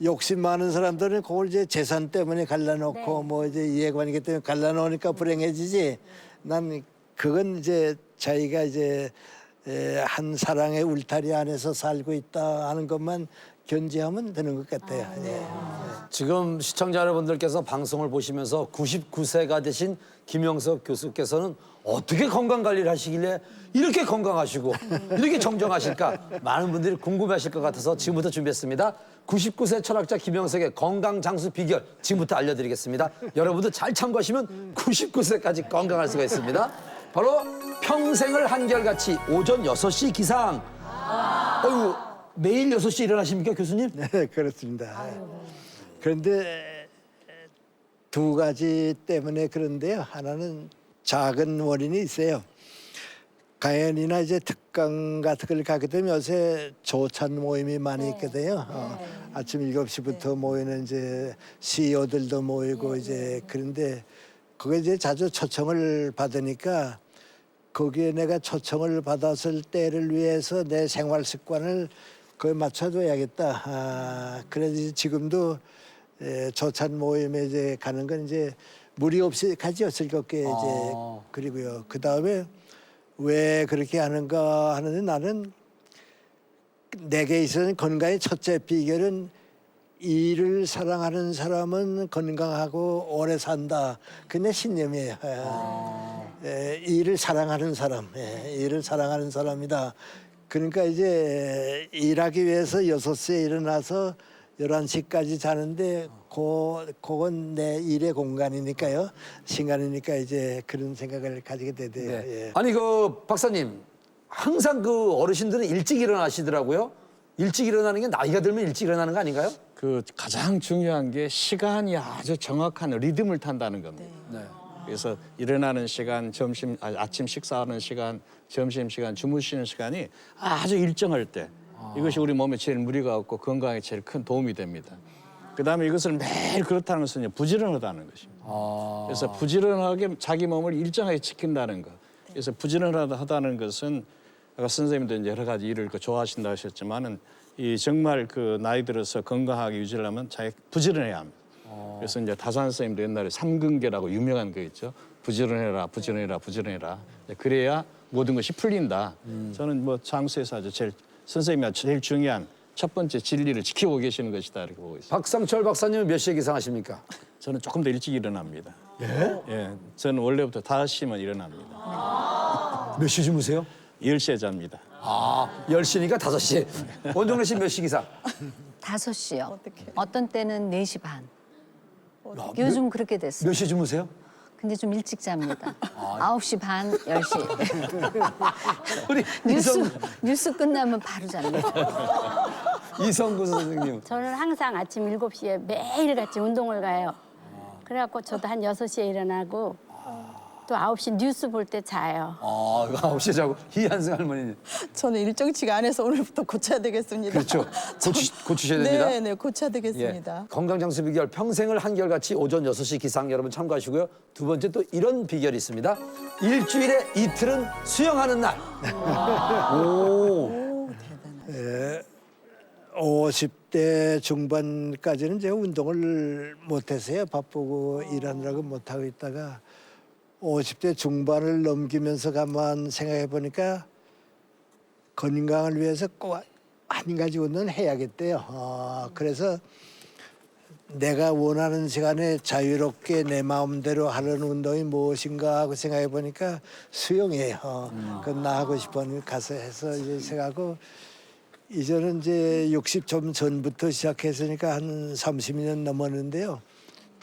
욕심 많은 사람들은 그걸 이제 재산 때문에 갈라놓고 뭐 이제 이해관계 때문에 갈라놓으니까 불행해지지. 난 그건 이제 자기가 이제 한 사랑의 울타리 안에서 살고 있다 하는 것만 견지하면 되는 것 같아요. 지금 시청자 여러분들께서 방송을 보시면서 99세가 되신 김영석 교수께서는 어떻게 건강 관리를 하시길래 이렇게 건강하시고 이렇게 정정하실까 많은 분들이 궁금해하실 것 같아서 지금부터 준비했습니다. 99세 철학자 김영석의 건강 장수 비결 지금부터 알려드리겠습니다. 여러분도 잘 참고하시면 99세까지 건강할 수가 있습니다. 바로 평생을 한결같이 오전 6시 기상. 어휴, 매일 6시 일어나십니까, 교수님? 네, 그렇습니다. 그런데 두 가지 때문에 그런데요. 하나는 작은 원인이 있어요. 가연이나 이제 특강 같은 걸 가게 되면 요새 조찬 모임이 많이 있거든요. 아침 7시부터 모이는 이제 CEO들도 모이고 이제 그런데 그게 이제 자주 초청을 받으니까 거기에 내가 초청을 받았을 때를 위해서 내 생활 습관을 거기에 맞춰줘야겠다. 그래서 지금도 조찬 모임에 이제 가는 건 이제 무리 없이 가죠. 즐겁게 이제 그리고요. 그 다음에 왜 그렇게 하는가 하는데 나는 내게 있어서는 건강의 첫째 비결은 일을 사랑하는 사람은 건강하고 오래 산다. 그게 내 신념이에요. 일을 사랑하는 사람, 일을 사랑하는 사람이다. 그러니까 이제 일하기 위해서 6시에 일어나서 11시까지 자는데 그건 내 일의 공간이니까요. 시간이니까 이제 그런 생각을 가지게 되대요. 네. 예. 아니 그 박사님 항상 그 어르신들은 일찍 일어나시더라고요. 일찍 일어나는 게 나이가 들면 일찍 일어나는 거 아닌가요? 그 가장 중요한 게 시간이 아주 정확한 리듬을 탄다는 겁니다. 네. 그래서 일어나는 시간, 아침 식사하는 시간, 점심 시간, 주무시는 시간이 아주 일정할 때 이것이 우리 몸에 제일 무리가 없고 건강에 제일 큰 도움이 됩니다. 그다음에 이것을 매일 그렇다는 것은 부지런하다는 것입니다. 그래서 부지런하게 자기 몸을 일정하게 지킨다는 것. 그래서 부지런하다는 것은 아까 선생님도 이제 여러 가지 일을 좋아하신다 하셨지만은 이 정말 그 나이 들어서 건강하게 유지하려면 자기 부지런해야 합니다. 그래서 이제 다산 선생님도 옛날에 삼근계라고 유명한 거 있죠. 부지런해라, 부지런해라, 부지런해라. 그래야 모든 것이 풀린다. 저는 뭐 장수에서 아주 제일 선생님이 제일 중요한 첫 번째 진리를 지키고 계시는 것이다 이렇게 보고 있습니다. 박상철 박사님은 몇 시에 기상하십니까? 저는 조금 더 일찍 일어납니다. 예, 저는 원래부터 5시면 일어납니다. 몇 시 주무세요? 10시에 잡니다. 10시니까 5시. 원종래 씨 몇 시 기상? 5시요. 어떤 때는 4시 반. 요즘 그렇게 됐어요. 몇 시 주무세요? 근데 좀 일찍 잡니다. 9시 반, 10시. 우리 뉴스 끝나면 바로 잡니다. 이성구 선생님. 저는 항상 아침 7시에 매일 같이 운동을 가요. 그래갖고 저도 한 6시에 일어나고 또 9시 뉴스 볼 때 자요. 9시에 자고 이한승 할머니는. 저는 일정치가 안 해서 오늘부터 고쳐야 되겠습니다. 그렇죠. 고치셔야 됩니다. 네, 네, 고쳐야 예. 되겠습니다. 건강장수 비결 평생을 한결같이 오전 6시 기상 여러분 참고하시고요. 두 번째 또 이런 비결이 있습니다. 일주일에 이틀은 수영하는 날. 오. 50대 중반까지는 제가 운동을 못해서요. 바쁘고 일하느라고 못하고 있다가 50대 중반을 넘기면서 가만 생각해 보니까 건강을 위해서 꼭 한 가지 운동을 해야겠대요. 그래서 내가 원하는 시간에 자유롭게 내 마음대로 하는 운동이 무엇인가 하고 생각해 보니까 수영이에요. 그건 나 하고 싶은 가서 해서 이제 생각하고 이제는 이제 60 좀 전부터 시작했으니까 한 30년 넘었는데요.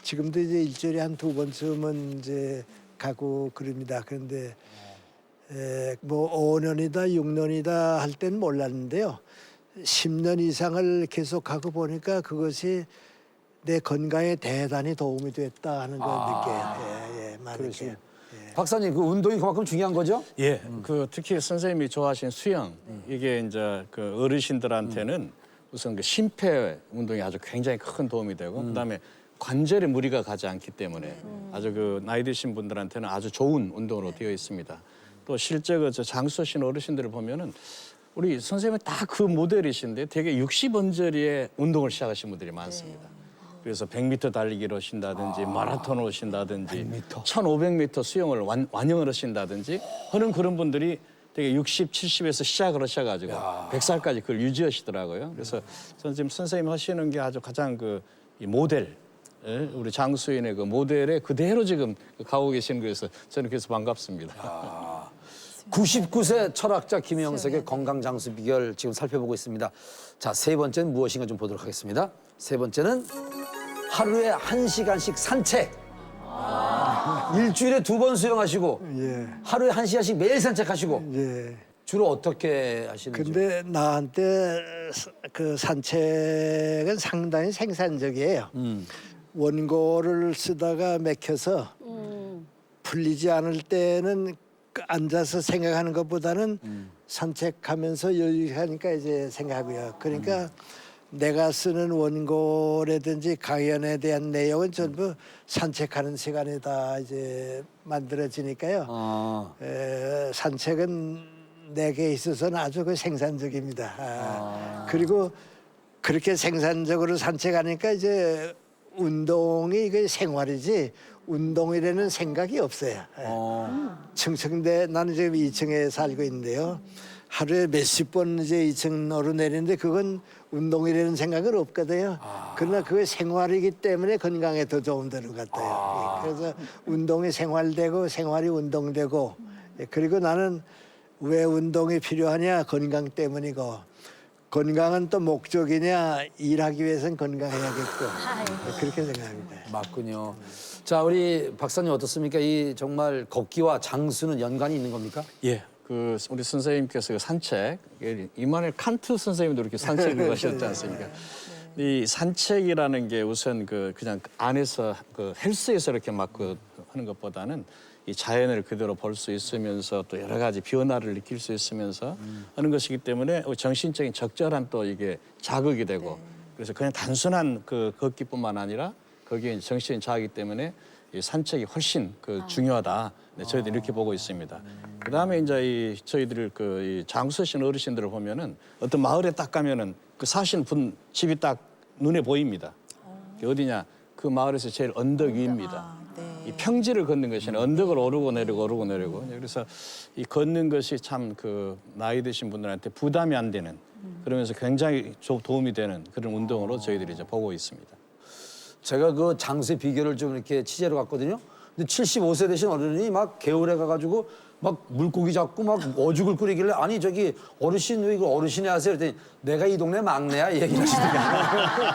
지금도 이제 일주일에 한 2번쯤은 이제 가고 그럽니다. 그런데 뭐 5년이다 6년이다 할 때는 몰랐는데요. 10년 이상을 계속하고 보니까 그것이 내 건강에 대단히 도움이 됐다 하는 걸 느껴요. 예, 많이 그러시군요. 느껴요. 박사님 그 운동이 그만큼 중요한 거죠? 예, 그 특히 선생님이 좋아하신 수영 이게 이제 그 어르신들한테는 우선 그 심폐 운동이 아주 굉장히 큰 도움이 되고 그다음에 관절에 무리가 가지 않기 때문에 아주 그 나이 드신 분들한테는 아주 좋은 운동으로 되어 있습니다. 또 실제 그 장수하신 어르신들을 보면은 우리 선생님은 다 그 모델이신데 되게 60언저리에 운동을 시작하신 분들이 많습니다. 그래서 100m 달리기를 하신다든지 마라톤을 하신다든지 1500m 수영을 완영을 하신다든지 하는 그런 분들이 되게 60, 70에서 시작을 하셔가지고 100살까지 그걸 유지하시더라고요. 그래서 저는 지금 선생님 하시는 게 아주 가장 그 이 모델, 우리 장수인의 그 모델에 그대로 지금 가고 계시는 거여서 저는 그래서 반갑습니다. 99세 철학자 김영석의 건강장수 비결 지금 살펴보고 있습니다. 자, 세 번째는 무엇인가 좀 보도록 하겠습니다. 세 번째는 하루에 1시간씩 산책. 일주일에 2번 수영하시고 예, 하루에 1시간씩 매일 산책하시고 예. 주로 어떻게 하시는지. 근데 나한테 그 산책은 상당히 생산적이에요. 원고를 쓰다가 맥혀서 풀리지 않을 때는 앉아서 생각하는 것보다는 산책하면서 여유하니까 이제 생각하고요. 그러니까 내가 쓰는 원고라든지 강연에 대한 내용은 전부 산책하는 시간에다 이제 만들어지니까요. 산책은 내게 있어서는 아주 그 생산적입니다. 그리고 그렇게 생산적으로 산책하니까 이제 운동이 그 생활이지 운동이라는 생각이 없어요. 층층대 나는 지금 2층에 살고 있는데요. 하루에 몇십 번 이제 2층으로 내리는데 그건 운동이라는 생각은 없거든요. 그러나 그게 생활이기 때문에 건강에 더 도움 되는 것 같아요. 그래서 운동이 생활되고 생활이 운동되고 그리고 나는 왜 운동이 필요하냐 건강 때문이고 건강은 또 목적이냐 일하기 위해서는 건강해야겠고 그렇게 생각합니다. 맞군요. 자, 우리 박사님 어떻습니까? 이 정말 걷기와 장수는 연관이 있는 겁니까? 예. 그 우리 선생님께서 그 산책, 이만일 칸트 선생님도 이렇게 산책을 하셨지 않습니까? 이 산책이라는 게 우선 그 그냥 안에서 그 헬스에서 이렇게 막 그 하는 것보다는 이 자연을 그대로 볼 수 있으면서 또 여러 가지 변화를 느낄 수 있으면서 하는 것이기 때문에 정신적인 적절한 또 이게 자극이 되고 그래서 그냥 단순한 그 걷기뿐만 아니라 거기에 정신이 자기 때문에 이 산책이 훨씬 그 중요하다. 네, 저희들 이렇게 보고 있습니다. 그다음에 이제 이 저희들 이 장수하신 어르신들을 보면은 어떤 마을에 딱 가면은 그 사신 분 집이 딱 눈에 보입니다. 어디냐? 그 마을에서 제일 언덕 위입니다. 이 평지를 걷는 것이 아니라 언덕을 오르고 내리고 오르고 내리고 그래서 이 걷는 것이 참 그 나이 드신 분들한테 부담이 안 되는 그러면서 굉장히 도움이 되는 그런 운동으로 저희들이 이제 보고 있습니다. 제가 그 장수의 비결을 좀 이렇게 취재로 갔거든요. 근데 75세 되신 어른이 막 개울에 가가지고 막 물고기 잡고 막 어죽을 끓이길래 아니 저기 어르신 왜 이거 어르신이 하세요? 그랬더니 내가 이 동네 막내야 이 얘기를 하시더라고요.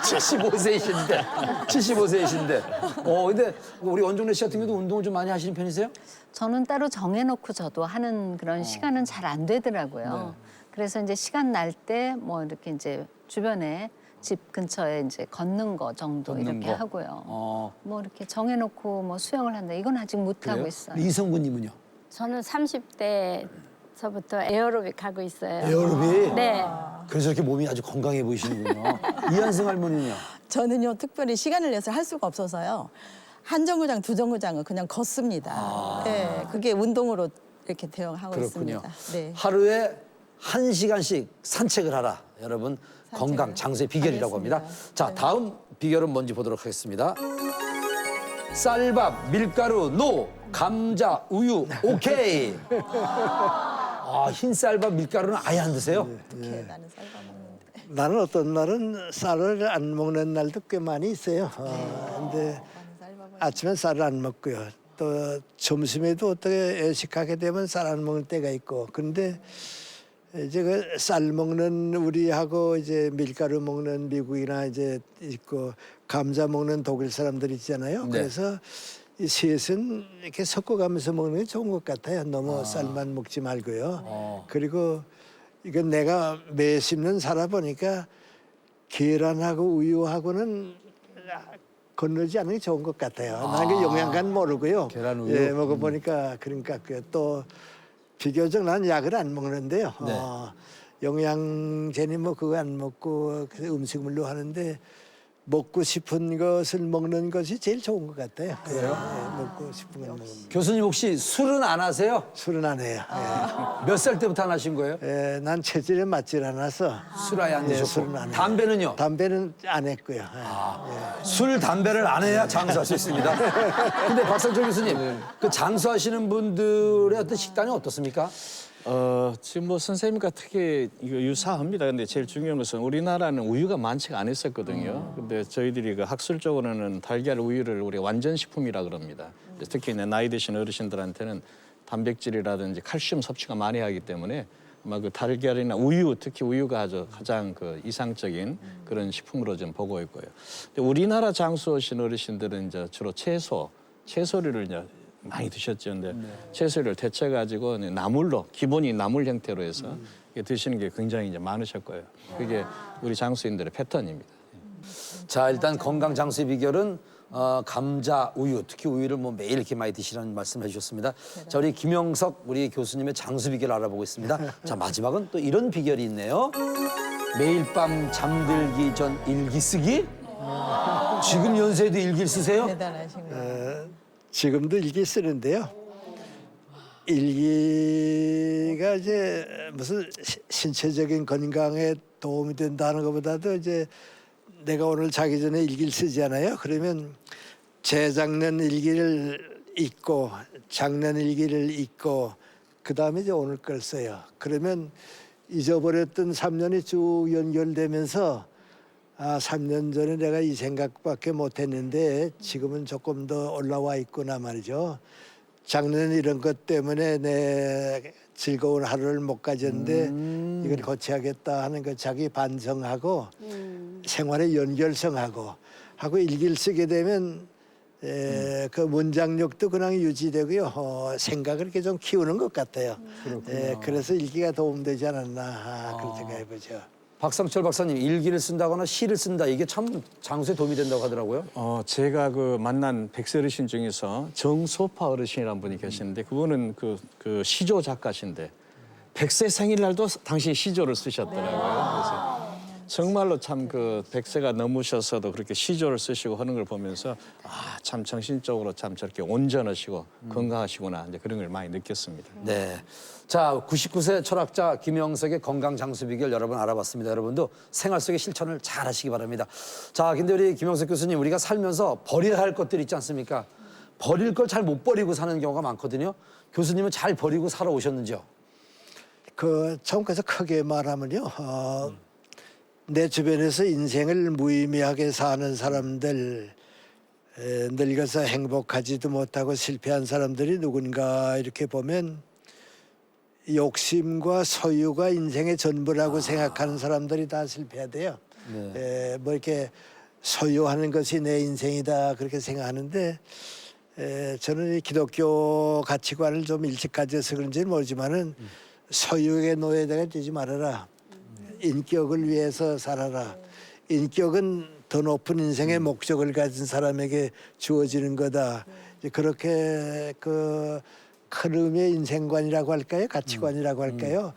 75세이신데. 근데 우리 원종래 씨 같은 경우도 운동을 좀 많이 하시는 편이세요? 저는 따로 정해놓고 저도 하는 그런 시간은 잘 안 되더라고요. 그래서 이제 시간 날 때 뭐 이렇게 이제 주변에 집 근처에 이제 걷는 거 정도 걷는 이렇게 거. 하고요. 뭐 이렇게 정해놓고 뭐 수영을 한다 이건 아직 못 하고 있어요. 이성구님은요? 저는 30대서부터 에어로빅 하고 있어요. 에어로빅? 네. 그래서 이렇게 몸이 아주 건강해 보이시는군요. 이한승 할머니는요? 저는요 특별히 시간을 내서 할 수가 없어서요. 한 정거장 두 정거장은 그냥 걷습니다. 네, 그게 운동으로 이렇게 대응하고 그렇군요. 있습니다. 네. 하루에 1시간씩 산책을 하라. 여러분 건강 장수의 비결이라고 합니다. 하겠습니다. 자, 다음 비결은 뭔지 보도록 하겠습니다. 쌀밥, 밀가루, 노, 감자, 우유, 오케이. 흰 쌀밥, 밀가루는 아예 안 드세요? 어떻게 나는 쌀밥 먹는데. 나는 어떤 날은 쌀을 안 먹는 날도 꽤 많이 있어요. 근데 아침엔 쌀을 안 먹고요. 또 점심에도 어떻게 애식하게 되면 쌀 안 먹을 때가 있고. 근데 이제 그 쌀 먹는 우리하고 이제 밀가루 먹는 미국이나 이제 있고 감자 먹는 독일 사람들 있잖아요. 네. 그래서 이 셋은 이렇게 섞어가면서 먹는 게 좋은 것 같아요. 너무 쌀만 먹지 말고요. 그리고 이건 내가 매 씹는 살아보니까 계란하고 우유하고는 건너지 않는 게 좋은 것 같아요. 나는 그 영양간 모르고요. 계란, 우유? 예, 먹어보니까 그러니까 또 비교적 난 약을 안 먹는데요. 네. 영양제니 뭐 그거 안 먹고 그래서 음식물로 하는데 먹고 싶은 것을 먹는 것이 제일 좋은 것 같아요. 그래요? 먹고 싶은 걸 먹는. 교수님 혹시 술은 안 하세요? 술은 안 해요. 몇 살 때부터 안 하신 거예요? 난 체질에 맞질 않아서 술 아예 안 드셨고. 술은 안 해요. 담배는요? 담배는 안 했고요. 술, 담배를 안 해야 장수할 수 있습니다. 근데 박상철 교수님, 그 장수하시는 분들의 어떤 식단이 어떻습니까? 지금 뭐 선생님과 특히 이거 유사합니다. 근데 제일 중요한 것은 우리나라는 우유가 많지가 않았었거든요. 근데 저희들이 그 학술적으로는 달걀 우유를 우리 완전 식품이라 그럽니다. 특히 나이 드신 어르신들한테는 단백질이라든지 칼슘 섭취가 많이 하기 때문에 아마 그 달걀이나 우유, 특히 우유가 아주 가장 그 이상적인 그런 식품으로 좀 보고 있고요. 근데 우리나라 장수하신 어르신들은 이제 주로 채소류를 이제 많이 드셨죠. 근데 채소를 데쳐 가지고 나물로 기본이 나물 형태로 해서 드시는 게 굉장히 이제 많으실 거예요. 그게 우리 장수인들의 패턴입니다. 자, 일단 건강 장수의 비결은 감자, 우유, 특히 우유를 뭐 매일 이렇게 많이 드시라는 말씀을 해주셨습니다. 자, 우리 김영석 우리 교수님의 장수 비결 알아보고 있습니다. 자, 마지막은 또 이런 비결이 있네요. 매일 밤 잠들기 전 일기 쓰기? 지금 연세에도 일기를 쓰세요? 대단하신 거예요. 지금도 일기 쓰는데요. 일기가 이제 무슨 신체적인 건강에 도움이 된다는 것보다도 이제 내가 오늘 자기 전에 일기를 쓰잖아요. 그러면 재작년 일기를 읽고 작년 일기를 읽고 그다음에 이제 오늘 걸 써요. 그러면 잊어버렸던 3년이 쭉 연결되면서 3년 전에 내가 이 생각밖에 못했는데 지금은 조금 더 올라와 있구나 말이죠. 작년에 이런 것 때문에 내 즐거운 하루를 못 가졌는데 이걸 고쳐야겠다 하는 그 자기 반성하고 생활의 연결성하고 하고 일기를 쓰게 되면 그 문장력도 그냥 유지되고요. 생각을 이렇게 좀 키우는 것 같아요. 그래서 일기가 도움되지 않았나 그런 생각해보죠. 박상철 박사님 일기를 쓴다거나 시를 쓴다 이게 참 장수에 도움이 된다고 하더라고요. 제가 그 만난 백세 어르신 중에서 정소파 어르신이라는 분이 계시는데 그분은 그 시조 작가신데 100세 생일날도 당시 시조를 쓰셨더라고요. 그래서 정말로 참 그 100세가 넘으셔서도 그렇게 시조를 쓰시고 하는 걸 보면서 참 정신적으로 참 저렇게 온전하시고 건강하시구나 이제 그런 걸 많이 느꼈습니다. 네. 자, 99세 철학자 김영석의 건강 장수 비결 여러분 알아봤습니다. 여러분도 생활 속의 실천을 잘 하시기 바랍니다. 자, 근데 우리 김영석 교수님 우리가 살면서 버려야 할 것들 있지 않습니까? 버릴 걸 잘 못 버리고 사는 경우가 많거든요. 교수님은 잘 버리고 살아오셨는지요? 처음부터 크게 말하면요. 내 주변에서 인생을 무의미하게 사는 사람들, 늙어서 행복하지도 못하고 실패한 사람들이 누군가 이렇게 보면 욕심과 소유가 인생의 전부라고 생각하는 사람들이 다 실패해야 돼요. 뭐 이렇게 소유하는 것이 내 인생이다 그렇게 생각하는데 저는 이 기독교 가치관을 좀 일찍 가져서 그런지는 모르지만은 소유의 노예가 되지 말아라. 인격을 위해서 살아라. 인격은 더 높은 인생의 목적을 가진 사람에게 주어지는 거다. 그렇게 그 큰 의미의 인생관이라고 할까요? 가치관이라고 할까요?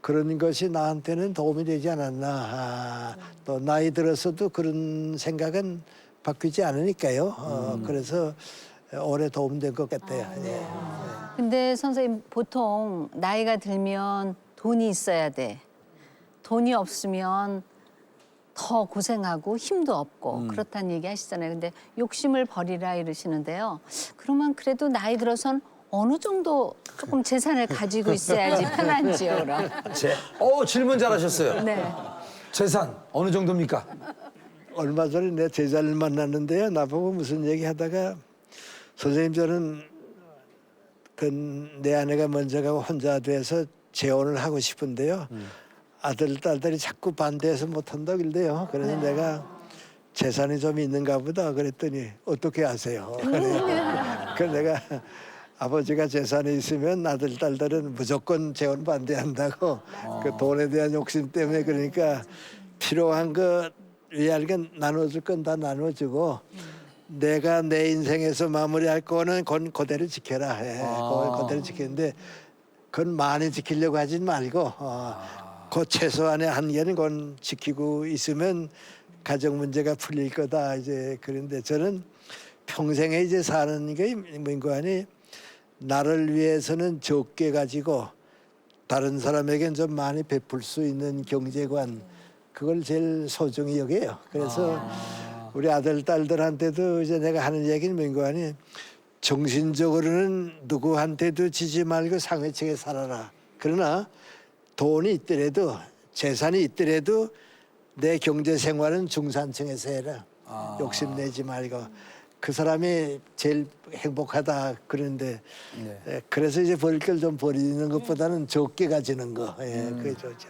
그런 것이 나한테는 도움이 되지 않았나. 또 나이 들어서도 그런 생각은 바뀌지 않으니까요. 그래서 오래 도움된 것 같아요. 예. 근데 선생님 보통 나이가 들면 돈이 있어야 돼. 돈이 없으면 더 고생하고 힘도 없고 그렇다는 얘기 하시잖아요. 근데 욕심을 버리라 이러시는데요. 그러면 그래도 나이 들어선 어느 정도 조금 재산을 가지고 있어야지 편한지요, 그럼? 질문 잘하셨어요. 네. 재산 어느 정도입니까? 얼마 전에 내 제자를 만났는데요. 나보고 무슨 얘기하다가 선생님 저는 내 아내가 먼저 가고 혼자 돼서 재혼을 하고 싶은데요. 아들, 딸들이 자꾸 반대해서 못한다고 그러대요. 그래서 내가 재산이 좀 있는가 보다 그랬더니 어떻게 아세요? 그래서 내가 아버지가 재산이 있으면 아들, 딸들은 무조건 재혼 반대한다고 그 돈에 대한 욕심 때문에 그러니까 필요한 거 위할 건 나눠줄 건 다 나눠주고 내가 내 인생에서 마무리할 거는 그대로 지켜라. 그대로 지키는데 그건 많이 지키려고 하진 말고 그 최소한의 한계는 건 지키고 있으면 가정 문제가 풀릴 거다. 이제 그런데 저는 평생에 이제 사는 게 뭔가니 나를 위해서는 적게 가지고 다른 사람에겐 좀 많이 베풀 수 있는 경제관 그걸 제일 소중히 여겨요. 그래서 우리 아들 딸들한테도 이제 내가 하는 얘기는 뭔가니 정신적으로는 누구한테도 지지 말고 상회책에 살아라. 그러나 돈이 있더라도 재산이 있더라도 내 경제 생활은 중산층에서 해라. 욕심내지 말고 그 사람이 제일 행복하다 그러는데 그래서 이제 버릴 걸 좀 버리는 것보다는 적게 가지는 거 그게 좋죠.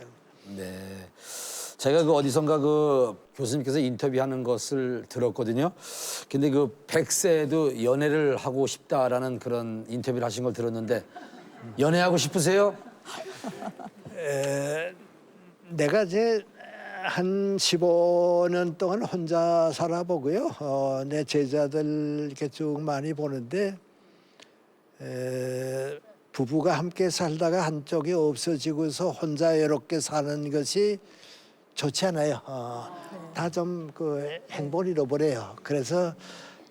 네. 제가 그 어디선가 그 교수님께서 인터뷰하는 것을 들었거든요. 근데 그 100세도 연애를 하고 싶다라는 그런 인터뷰를 하신 걸 들었는데 연애하고 싶으세요? 내가 이제 한 15년 동안 혼자 살아보고요. 내 제자들 이렇게 쭉 많이 보는데 부부가 함께 살다가 한쪽이 없어지고서 혼자 외롭게 사는 것이 좋지 않아요. 다 좀 그 행복을 잃어버려요. 그래서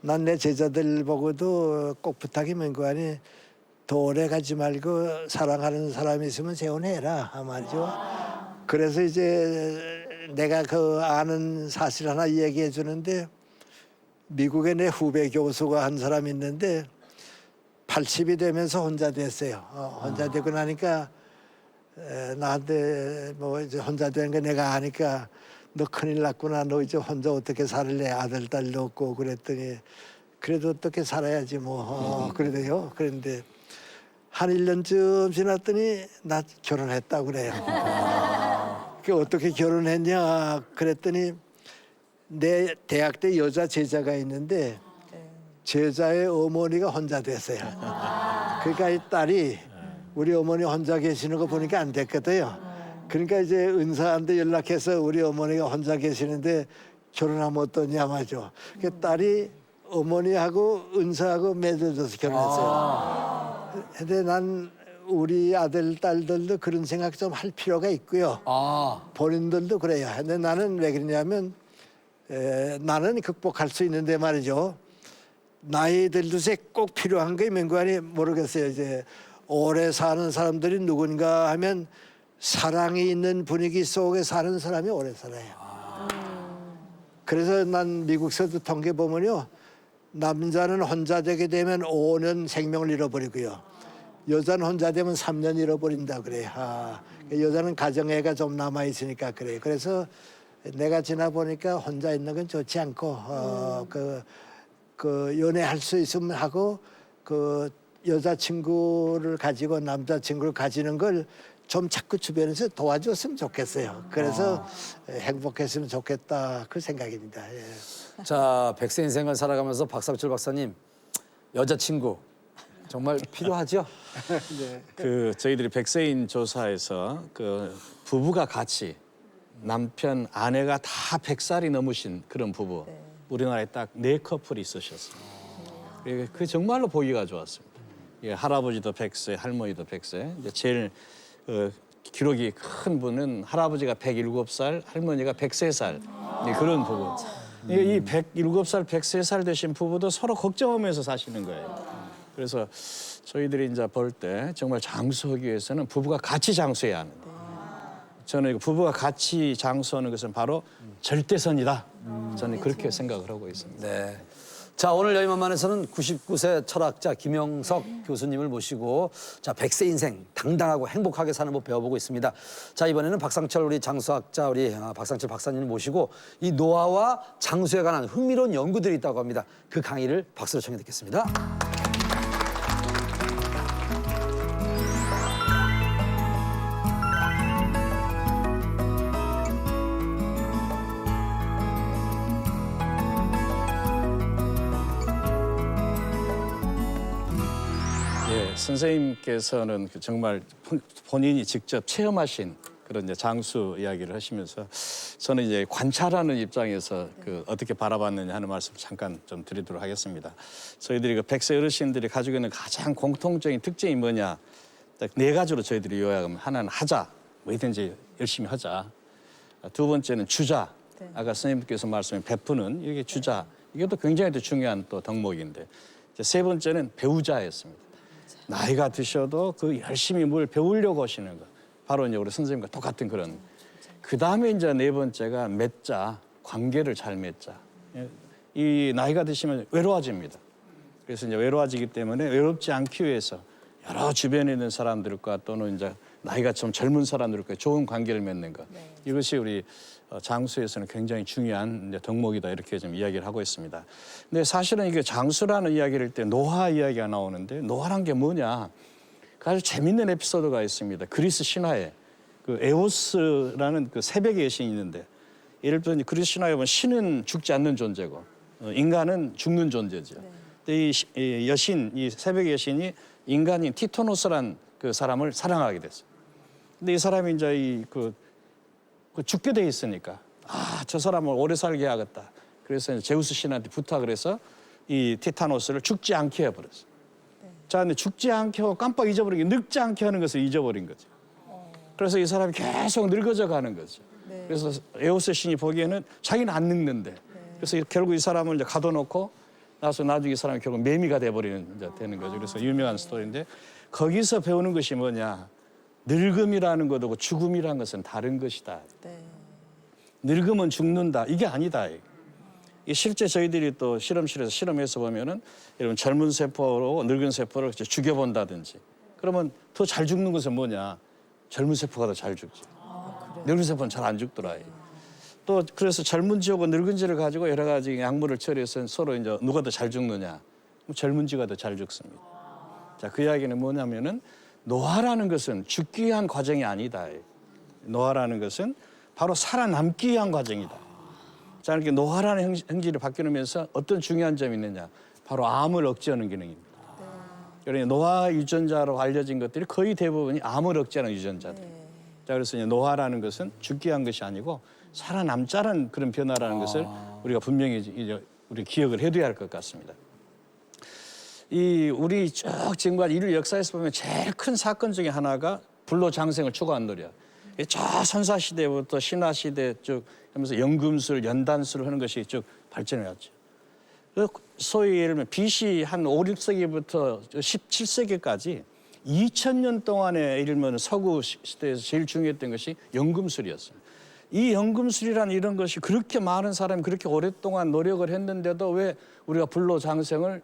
난 내 제자들 보고도 꼭 부탁이 뭔가니 더 오래 가지 말고 사랑하는 사람이 있으면 재혼해라 말이죠. 그래서 이제 내가 그 아는 사실 하나 얘기해 주는데 미국에 내 후배 교수가 한 사람 있는데 80이 되면서 혼자 됐어요. 혼자 되고 나니까 나한테 뭐 이제 혼자 된 거 내가 아니까 너 큰일 났구나. 너 이제 혼자 어떻게 살래? 아들 딸도 없고 그랬더니 그래도 어떻게 살아야지 뭐 그러대요. 그런데 한 1년쯤 지났더니 나 결혼했다고 그래요. 어떻게 결혼했냐 그랬더니 내 대학 때 여자 제자가 있는데 제자의 어머니가 혼자 됐어요. 그러니까 이 딸이 우리 어머니 혼자 계시는 거 보니까 안 됐거든요. 그러니까 이제 은사한테 연락해서 우리 어머니가 혼자 계시는데 결혼하면 어떠냐 말이죠. 그 딸이 어머니하고 은사하고 맺어져서 결혼했어요. 근데 난 우리 아들, 딸들도 그런 생각 좀 할 필요가 있고요. 본인들도 그래요. 근데 나는 왜 그러냐면 나는 극복할 수 있는데 말이죠. 나이 들듯이 꼭 필요한 게 뭔가니 모르겠어요. 이제 오래 사는 사람들이 누군가 하면 사랑이 있는 분위기 속에 사는 사람이 오래 살아요. 그래서 난 미국서도 통계 보면요. 남자는 혼자 되게 되면 5년 생명을 잃어버리고요. 여자는 혼자 되면 3년 잃어버린다 그래요. 여자는 가정애가 좀 남아있으니까 그래요. 그래서 내가 지나 보니까 혼자 있는 건 좋지 않고 그 연애할 수 있으면 하고 그 여자친구를 가지고 남자친구를 가지는 걸 좀 자꾸 주변에서 도와줬으면 좋겠어요. 그래서 행복했으면 좋겠다 그 생각입니다. 예. 자, 100세 인생을 살아가면서 박상철 박사님 여자친구 정말 필요하죠? 그 저희들이 백세인 조사에서 그 부부가 같이 남편 아내가 다 100살이 넘으신 그런 부부 우리나라에 딱 4커플이 있으셨어요. 그 정말로 보기가 좋았습니다. 예, 할아버지도 100세, 할머니도 100세. 이제 제일 기록이 큰 분은 할아버지가 107살, 할머니가 103살. 그런 부부. 이 107살, 103살 되신 부부도 서로 걱정하면서 사시는 거예요. 그래서 저희들이 이제 볼 때 정말 장수하기 위해서는 부부가 같이 장수해야 하는데 저는 부부가 같이 장수하는 것은 바로 절대선이다. 저는 그렇게 생각을 하고 있습니다. 네. 자, 오늘 여의만만에서는 99세 철학자 김영석 교수님을 모시고 자, 100세 인생 당당하고 행복하게 사는 법 배워보고 있습니다. 자, 이번에는 박상철 우리 장수학자 우리 박상철 박사님을 모시고 이 노화와 장수에 관한 흥미로운 연구들이 있다고 합니다. 그 강의를 박수로 청해 듣겠습니다. 선생님께서는 정말 본인이 직접 체험하신 그런 이제 장수 이야기를 하시면서 저는 이제 관찰하는 입장에서 그 어떻게 바라봤느냐 하는 말씀 잠깐 좀 드리도록 하겠습니다. 저희들이 그 100세 어르신들이 가지고 있는 가장 공통적인 특징이 뭐냐? 딱 4가지로 저희들이 요약하면 하나는 하자, 뭐든지 열심히 하자. 두 번째는 주자. 아까 선생님께서 말씀해 베푸는 이게 주자. 이게 또 굉장히 또 중요한 또 덕목인데 이제 세 번째는 배우자였습니다. 나이가 드셔도 그 열심히 뭘 배우려고 하시는 거. 바로 이제 우리 선생님과 똑같은 그런. 그 다음에 이제 4번째가 맺자, 관계를 잘 맺자. 이 나이가 드시면 외로워집니다. 그래서 이제 외로워지기 때문에 외롭지 않기 위해서 여러 주변에 있는 사람들과 또는 이제 나이가 좀 젊은 사람들과 좋은 관계를 맺는 것. 이것이 우리 장수에서는 굉장히 중요한 이제 덕목이다 이렇게 좀 이야기를 하고 있습니다. 근데 사실은 이게 장수라는 이야기를 할 때 노화 이야기가 나오는데 노화란 게 뭐냐? 아주 재밌는 에피소드가 있습니다. 그리스 신화에 그 에오스라는 그 새벽의 여신이 있는데 예를 들어 그리스 신화에 보면 신은 죽지 않는 존재고 인간은 죽는 존재죠. 근데 이 여신, 이 새벽의 여신이 인간인 티토노스란 그 사람을 사랑하게 됐어요. 근데 이 사람이 이제 그 죽게 돼 있으니까 저 사람을 오래 살게 해야겠다. 그래서 제우스 신한테 부탁을 해서 이 티타노스를 죽지 않게 해버렸어요. 자, 근데 죽지 않게 하고 깜빡 잊어버린 게 늙지 않게 하는 것을 잊어버린 거죠. 그래서 이 사람이 계속 늙어져 가는 거죠. 그래서 에오스 신이 보기에는 자기는 안 늙는데 그래서 결국 이 사람을 이제 가둬놓고 나중에 이 사람이 결국 매미가 돼버리는 이제 되는 거죠. 그래서 유명한 스토리인데 거기서 배우는 것이 뭐냐? 늙음이라는 것하고 죽음이라는 것은 다른 것이다. 늙으면 죽는다. 이게 아니다. 이 실제 저희들이 또 실험실에서 실험해서 보면은 여러분 젊은 세포로 늙은 세포를 죽여본다든지 그러면 더 잘 죽는 것은 뭐냐? 젊은 세포가 더 잘 죽지. 늙은 세포는 잘 안 죽더라. 또 그래서 젊은지하고 늙은지를 가지고 여러 가지 약물을 처리해서 서로 이제 누가 더 잘 죽느냐? 젊은지가 더 잘 죽습니다. 자, 그 이야기는 뭐냐면은 노화라는 것은 죽기 위한 과정이 아니다. 노화라는 것은 바로 살아남기 위한 과정이다. 자, 이렇게 노화라는 형질이 바뀌면서 어떤 중요한 점이 있느냐? 바로 암을 억제하는 기능입니다. 그러니 노화 유전자로 알려진 것들이 거의 대부분이 암을 억제하는 유전자들. 자, 그래서 이제 노화라는 것은 죽기 위한 것이 아니고 살아남자는 그런 변화라는 것을 우리가 분명히 이제 우리 기억을 해둬야 할 것 같습니다. 이 우리 쭉 지금까지 인류 역사에서 보면 제일 큰 사건 중에 하나가 불로장생을 추구한 노력. 저 선사 시대부터 신화 시대 쭉 하면서 연금술, 연단술을 하는 것이 쭉 발전해 왔죠. 소위 예를 들면 BC 한 5, 6세기부터 17세기까지 2000년 동안에 예를 들면 서구 시대에서 제일 중요했던 것이 연금술이었어요. 이 연금술이란 이런 것이 그렇게 많은 사람이 그렇게 오랫동안 노력을 했는데도 왜 우리가 불로장생을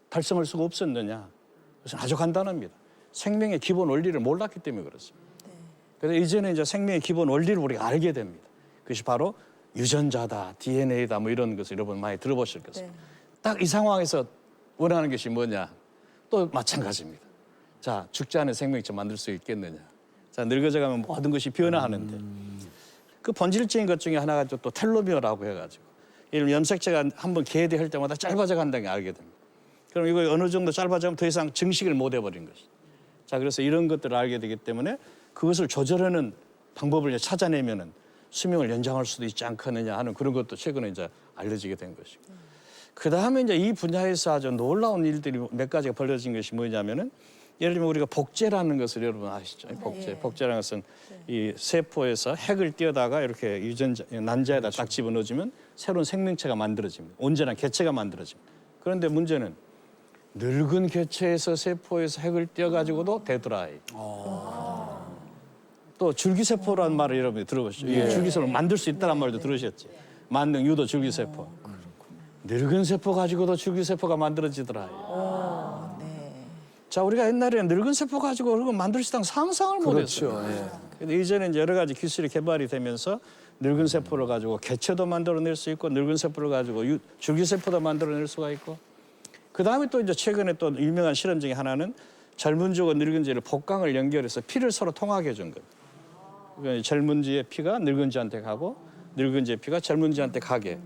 달성할 수가 없었느냐? 그것은 아주 간단합니다. 생명의 기본 원리를 몰랐기 때문에 그렇습니다. 그래서 이제는 이제 생명의 기본 원리를 우리가 알게 됩니다. 그것이 바로 유전자다, DNA다 뭐 이런 것을 여러분 많이 들어보실 것입니다. 딱 이 상황에서 원하는 것이 뭐냐? 또 마찬가지입니다. 자, 죽지 않은 생명체 만들 수 있겠느냐? 자, 늙어져 가면 모든 것이 변화하는데 그 본질적인 것 중에 하나가 또 텔로미어라고 해가지고 이런 염색체가 한번 개대할 때마다 짧아져 간다는 게 알게 됩니다. 그럼 이거 어느 정도 짧아지면 더 이상 증식을 못 해버린 것이죠. 자, 그래서 이런 것들을 알게 되기 때문에 그것을 조절하는 방법을 찾아내면은 수명을 연장할 수도 있지 않겠느냐 하는 그런 것도 최근에 이제 알려지게 된 것이고. 그 다음에 이제 이 분야에서 아주 놀라운 일들이 몇 가지가 벌어진 것이 뭐냐면은 예를 들면 우리가 복제라는 것을 여러분 아시죠? 복제. 복제라는 것은 이 세포에서 핵을 띄어다가 이렇게 유전자, 난자에다 딱 집어넣어주면 새로운 생명체가 만들어집니다. 온전한 개체가 만들어집니다. 그런데 문제는 늙은 개체에서 세포에서 핵을 띄어가지고도 되더라. 또 줄기세포라는 말을 여러분이 들어보시죠. 줄기세포를 만들 수 있다는 말도 들으셨지. 만능 유도 줄기세포. 늙은 세포 가지고도 줄기세포가 만들어지더라. 자, 우리가 옛날에는 늙은 세포 가지고 그런 거 만들 수 있다는 상상을 못했어요. 근데 이제는 이제 여러 가지 기술이 개발이 되면서 늙은 세포를 가지고 개체도 만들어낼 수 있고 늙은 세포를 가지고 줄기세포도 만들어낼 수가 있고 그 다음에 또 이제 최근에 또 유명한 실험 중에 하나는 젊은지와 늙은지를 복강을 연결해서 피를 서로 통하게 해준 거예요. 그러니까 젊은지의 피가 늙은지한테 가고 늙은지의 피가 젊은지한테 가게.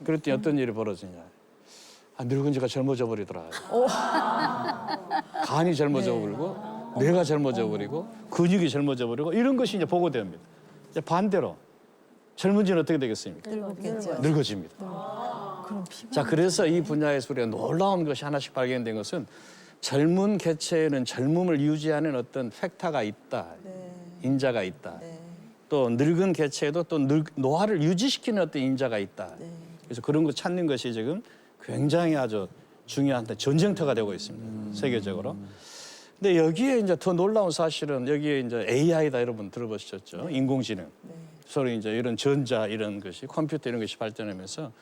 그랬더니 어떤 일이 벌어지냐. 아, 늙은지가 젊어져 버리더라. 간이 젊어져 버리고 뇌가 젊어져 버리고 근육이 젊어져 버리고 이런 것이 이제 보고됩니다. 이제 반대로 젊은지는 어떻게 되겠습니까? 늙어집니다. 자, 그래서 이 분야에서 우리가 놀라운 것이 하나씩 발견된 것은 젊은 개체에는 젊음을 유지하는 어떤 팩터가 있다. 인자가 있다. 또 늙은 개체에도 또 노화를 유지시키는 어떤 인자가 있다. 그래서 그런 거 찾는 것이 지금 굉장히 아주 중요한 전쟁터가 되고 있습니다. 세계적으로. 근데 여기에 이제 더 놀라운 사실은 여기에 이제 AI다 여러분 들어보셨죠? 인공지능. 서로 이제 이런 전자 이런 것이 컴퓨터 이런 것이 발전하면서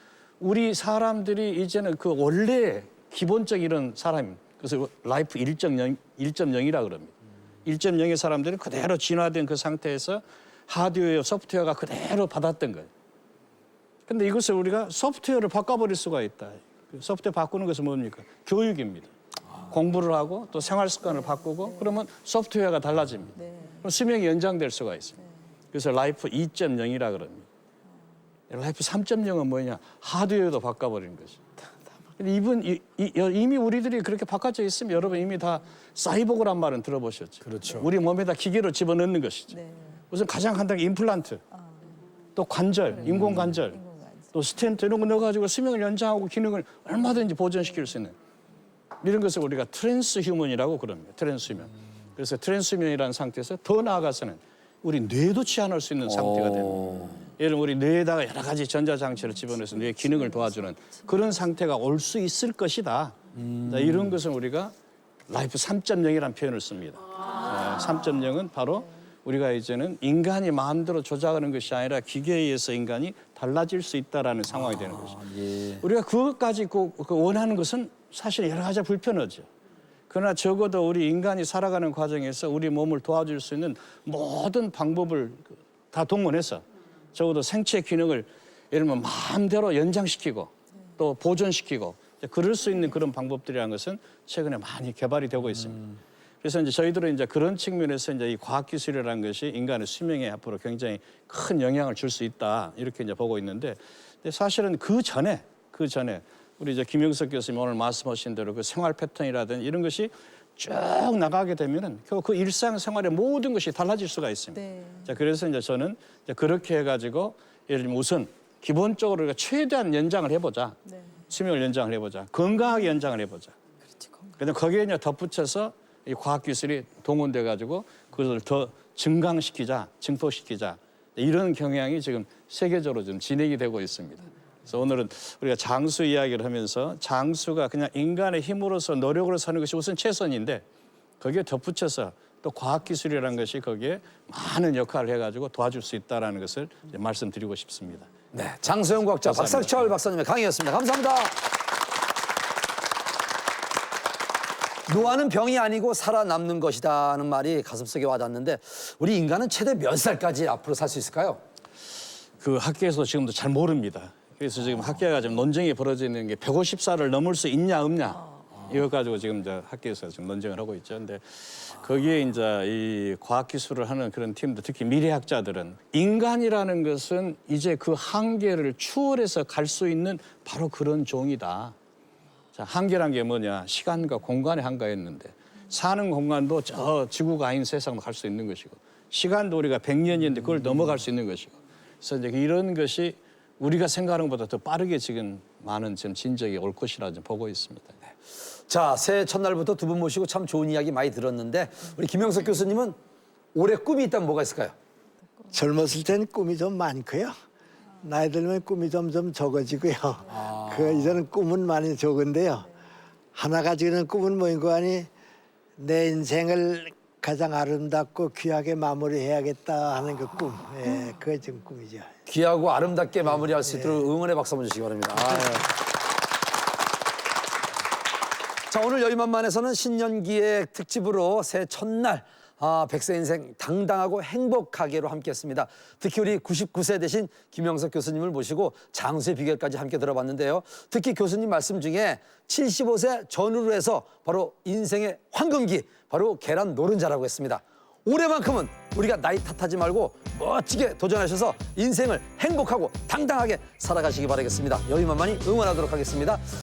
우리 사람들이 이제는 그 원래 기본적 이런 사람 그래서 라이프 1.0이라 그럽니다. 1.0의 사람들은 그대로 진화된 그 상태에서 하드웨어, 소프트웨어가 그대로 받았던 거예요. 근데 이것을 우리가 소프트웨어를 바꿔버릴 수가 있다. 소프트웨어 바꾸는 것은 뭡니까? 교육입니다. 공부를 하고 또 생활 습관을 바꾸고 그러면 소프트웨어가 달라집니다. 그럼 수명이 연장될 수가 있어요. 그래서 라이프 2.0이라 그럽니다. 라이프 3.0은 뭐냐? 하드웨어도 바꿔버리는 것이죠. 이미 우리들이 그렇게 바꿔져 있으면 여러분 이미 다 사이보그란 말은 들어보셨죠. 그렇죠. 우리 몸에다 기계로 집어넣는 것이죠. 우선 가장 간단한 게 임플란트, 또 관절, 인공관절, 또 스텐트 이런 거 넣어가지고 수명을 연장하고 기능을 얼마든지 보존시킬 수 있는 이런 것을 우리가 트랜스휴먼이라고 그럽니다. 트랜스휴먼. 그래서 트랜스휴먼이라는 상태에서 더 나아가서는 우리 뇌도 치환할 수 있는 상태가 됩니다. 예를 들면 우리 뇌에다가 여러 가지 전자장치를 집어넣어서 뇌 기능을 도와주는 그런 상태가 올 수 있을 것이다. 자, 이런 것을 우리가 라이프 3.0이라는 표현을 씁니다. 3.0은 바로 우리가 이제는 인간이 마음대로 조작하는 것이 아니라 기계에 의해서 인간이 달라질 수 있다라는 상황이 되는 것이죠. 우리가 그것까지 원하는 것은 사실 여러 가지 불편하죠. 그러나 적어도 우리 인간이 살아가는 과정에서 우리 몸을 도와줄 수 있는 모든 방법을 다 동원해서 적어도 생체 기능을 예를 들면 마음대로 연장시키고 또 보존시키고 그럴 수 있는 그런 방법들이라는 것은 최근에 많이 개발이 되고 있습니다. 그래서 이제 저희들은 이제 그런 측면에서 이제 이 과학기술이라는 것이 인간의 수명에 앞으로 굉장히 큰 영향을 줄 수 있다 이렇게 이제 보고 있는데, 근데 사실은 그 전에 우리 이제 김영석 교수님 오늘 말씀하신 대로 그 생활 패턴이라든지 이런 것이 쭉 나가게 되면은 결국 그 일상생활의 모든 것이 달라질 수가 있습니다. 네. 자, 그래서 이제 저는 이제 그렇게 해가지고 예를 들면 우선 기본적으로 우리가 최대한 연장을 해보자. 네. 수명을 연장을 해보자. 건강하게 연장을 해보자. 그렇지. 근데 거기에 이제 덧붙여서 이 과학기술이 동원돼 가지고 그것을 더 증강시키자, 증폭시키자 이런 경향이 지금 세계적으로 좀 진행이 되고 있습니다. 그래서 오늘은 우리가 장수 이야기를 하면서 장수가 그냥 인간의 힘으로서 노력으로 사는 것이 우선 최선인데 거기에 덧붙여서 또 과학기술이라는 것이 거기에 많은 역할을 해가지고 도와줄 수 있다는 것을 이제 말씀드리고 싶습니다. 네, 장소영 과학자 감사합니다. 박상철 박사님의 강의였습니다. 감사합니다. 노화는 병이 아니고 살아남는 것이다는 말이 가슴속에 와닿는데 우리 인간은 최대 몇 살까지 앞으로 살 수 있을까요? 그 학계에서 지금도 잘 모릅니다. 그래서 지금 학계가 지금 논쟁이 벌어지는 게 150살을 넘을 수 있냐 없냐 이거 가지고 지금 이제 학계에서 지금 논쟁을 하고 있죠. 근데 거기에 이제 이 과학기술을 하는 그런 팀들, 특히 미래학자들은 인간이라는 것은 이제 그 한계를 추월해서 갈 수 있는 바로 그런 종이다. 자, 한계란 게 뭐냐? 시간과 공간의 한계였는데 사는 공간도 저 지구가 아닌 세상도 갈 수 있는 것이고 시간도 우리가 100년인데 그걸 넘어갈 수 있는 것이고 그래서 이제 이런 것이 우리가 생각하는 것보다 더 빠르게 지금 많은 지금 진적이 올 것이라 좀 보고 있습니다. 네. 자, 새해 첫날부터 두 분 모시고 참 좋은 이야기 많이 들었는데 우리 김영석 교수님은 올해 꿈이 있다면 뭐가 있을까요? 젊었을 땐 꿈이 좀 많고요. 나이 들면 꿈이 점점 적어지고요. 그 이제는 꿈은 많이 적은데요. 하나 가지고는 꿈은 뭐인 거 아니 내 인생을 가장 아름답고 귀하게 마무리해야겠다 하는 그 꿈. 예, 그게 지금 꿈이죠. 귀하고 아름답게 마무리할 수 있도록 응원의 박수 한번 주시기 바랍니다. 자, 오늘 여의만만에서는 신년기획 특집으로 새해 첫날 백세 인생 당당하고 행복하게로 함께했습니다. 특히 우리 99세 되신 김영석 교수님을 모시고 장수의 비결까지 함께 들어봤는데요. 특히 교수님 말씀 중에 75세 전후로 해서 바로 인생의 황금기, 바로 계란 노른자라고 했습니다. 올해만큼은 우리가 나이 탓하지 말고 멋지게 도전하셔서 인생을 행복하고 당당하게 살아가시기 바라겠습니다. 여의만만이 응원하도록 하겠습니다.